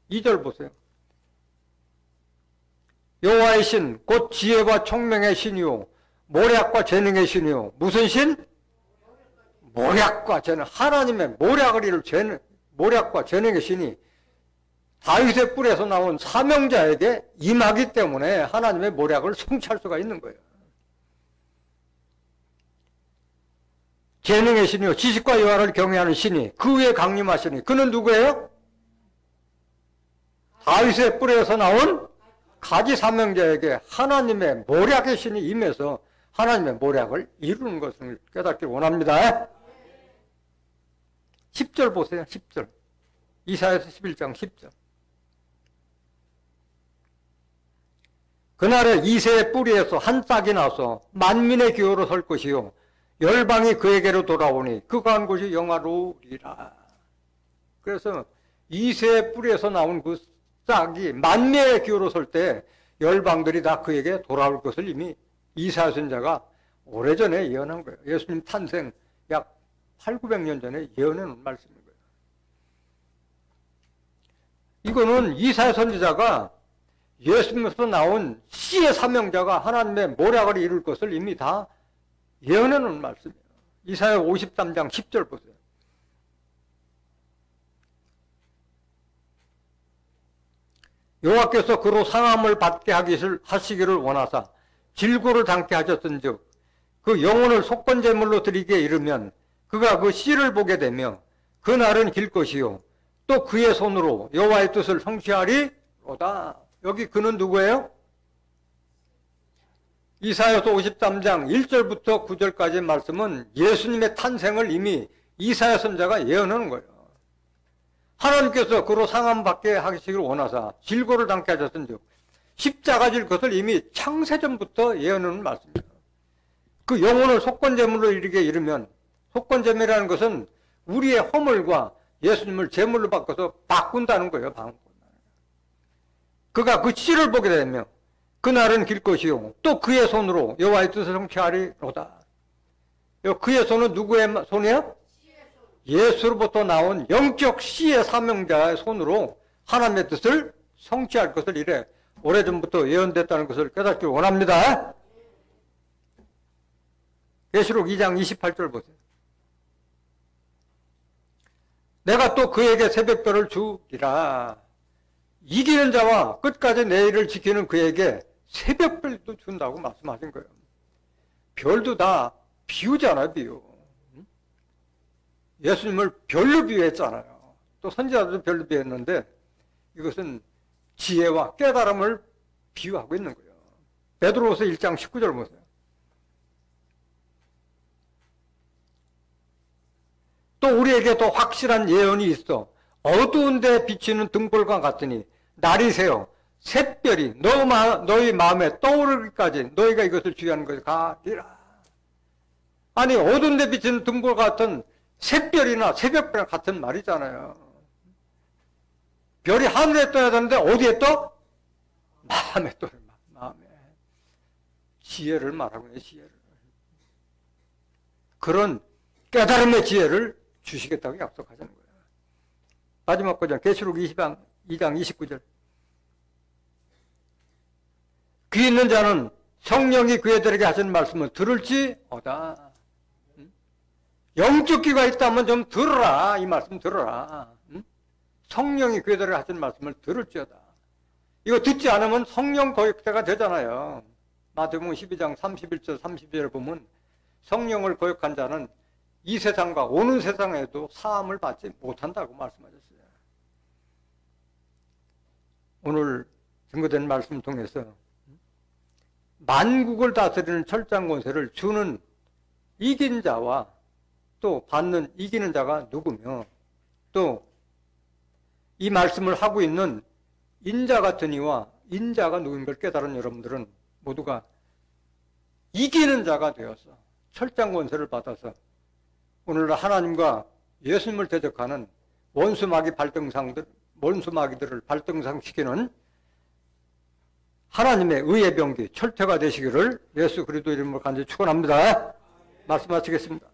2절 보세요. 여호와의 신, 곧 지혜와 총명의 신이요 모략과 재능의 신이요. 무슨 신? 모략과 재능. 하나님의 모략을 이룰 모략과 재능의 신이 다윗의 뿔에서 나온 사명자에게 임하기 때문에 하나님의 모략을 성취할 수가 있는 거예요. 재능의 신이요 지식과 여호와를 경외하는 신이 그 위에 강림하시니 그는 누구예요? 다윗의 뿔에서 나온 가지 사명자에게 하나님의 모략의 신이 임해서 하나님의 모략을 이루는 것을 깨닫기를 원합니다. 10절 보세요. 10절. 이사야서 11장 10절. 그날에 이새의 뿌리에서 한 싹이 나서 만민의 기호로 설 것이요 열방이 그에게로 돌아오니 그 간 곳이 영화로우리라. 그래서 이새의 뿌리에서 나온 그 싹이 만매의 기호로 설 때 열방들이 다 그에게 돌아올 것을 이미 이사야 선지자가 오래전에 예언한 거예요. 예수님 탄생 약 800~900년 전에 예언해 놓은 말씀인 거예요. 이거는 이사야 선지자가 예수님에서 나온 씨의 사명자가 하나님의 모략을 이룰 것을 이미 다 예언해 놓은 말씀이에요. 이사야 53장 10절 보세요. 여호와께서 그로 상함을 받게 하시기를 원하사 질고를 당케 하셨은즉 그 영혼을 속건제물로 드리게 이르면 그가 그 씨를 보게 되며 그 날은 길 것이요 또 그의 손으로 여호와의 뜻을 성취하리로다. 여기 그는 누구예요? 이사야서 53장 1절부터 9절까지의 말씀은 예수님의 탄생을 이미 이사야 선지자가 예언하는 거예요. 하나님께서 그로 상함 받게 하시기를 원하사 질고를 당케 하셨은즉 십자가 질 것을 이미 창세전부터 예언하는 말씀입니다. 그 영혼을 속건제물로 이르면 속건제물이라는 것은 우리의 허물과 예수님을 제물로 바꿔서 바꾼다는 거예요. 그가 그 씨를 보게 되며 그날은 길 것이요 또 그의 손으로 여호와의 뜻을 성취하리로다. 그의 손은 누구의 손이에요? 예수로부터 나온 영적 씨의 사명자의 손으로 하나님의 뜻을 성취할 것을 이래 오래전부터 예언됐다는 것을 깨닫기 원합니다. 계시록 2장 28절 보세요. 내가 또 그에게 새벽별을 주리라. 이기는 자와 끝까지 내 일을 지키는 그에게 새벽별도 준다고 말씀하신 거예요. 별도 다 비유잖아요, 비유. 예수님을 별로 비유했잖아요. 또 선지자들도 별로 비유했는데 이것은 지혜와 깨달음을 비유하고 있는 거예요. 베드로후서 1장 19절 보세요. 또 우리에게 더 확실한 예언이 있어 어두운 데 비치는 등불과 같으니 날이 새어 샛별이 너희 마음에 떠오르기까지 너희가 이것을 주의하는 것이 가리라. 아니 어두운 데 비치는 등불 같은 샛별이나 새벽별 같은 말이잖아요. 별이 하늘에 떠야 되는데 어디에 떠? 마음에 떠요. 마음에. 지혜를 말하고 있네요. 지혜를. 그런 깨달음의 지혜를 주시겠다고 약속하시는 거예요. 마지막 구절 계시록 2장 29절. 귀 있는 자는 성령이 그애들에게 하시는 말씀을 들을지어다. 영적 귀가 있다면 좀 들어라. 이 말씀 들어라. 성령이 그애들에게 하시는 말씀을 들을지어다. 이거 듣지 않으면 성령 거역자가 되잖아요. 마태복음 12장 31절 32절 보면 성령을 거역한 자는 이 세상과 오는 세상에도 사함을 받지 못한다고 말씀하셨어요. 오늘 증거된 말씀 통해서 만국을 다스리는 철장 권세를 주는 이긴 자와 또 받는 이기는 자가 누구며 또 이 말씀을 하고 있는 인자 같은 이와 인자가 누구인 걸 깨달은 여러분들은 모두가 이기는 자가 되어서 철장 권세를 받아서 오늘날 하나님과 예수님을 대적하는 원수마귀들을 발등상시키는 하나님의 의의 병기 철퇴가 되시기를 예수 그리스도 이름으로 간절히 축원합니다. 말씀 마치겠습니다.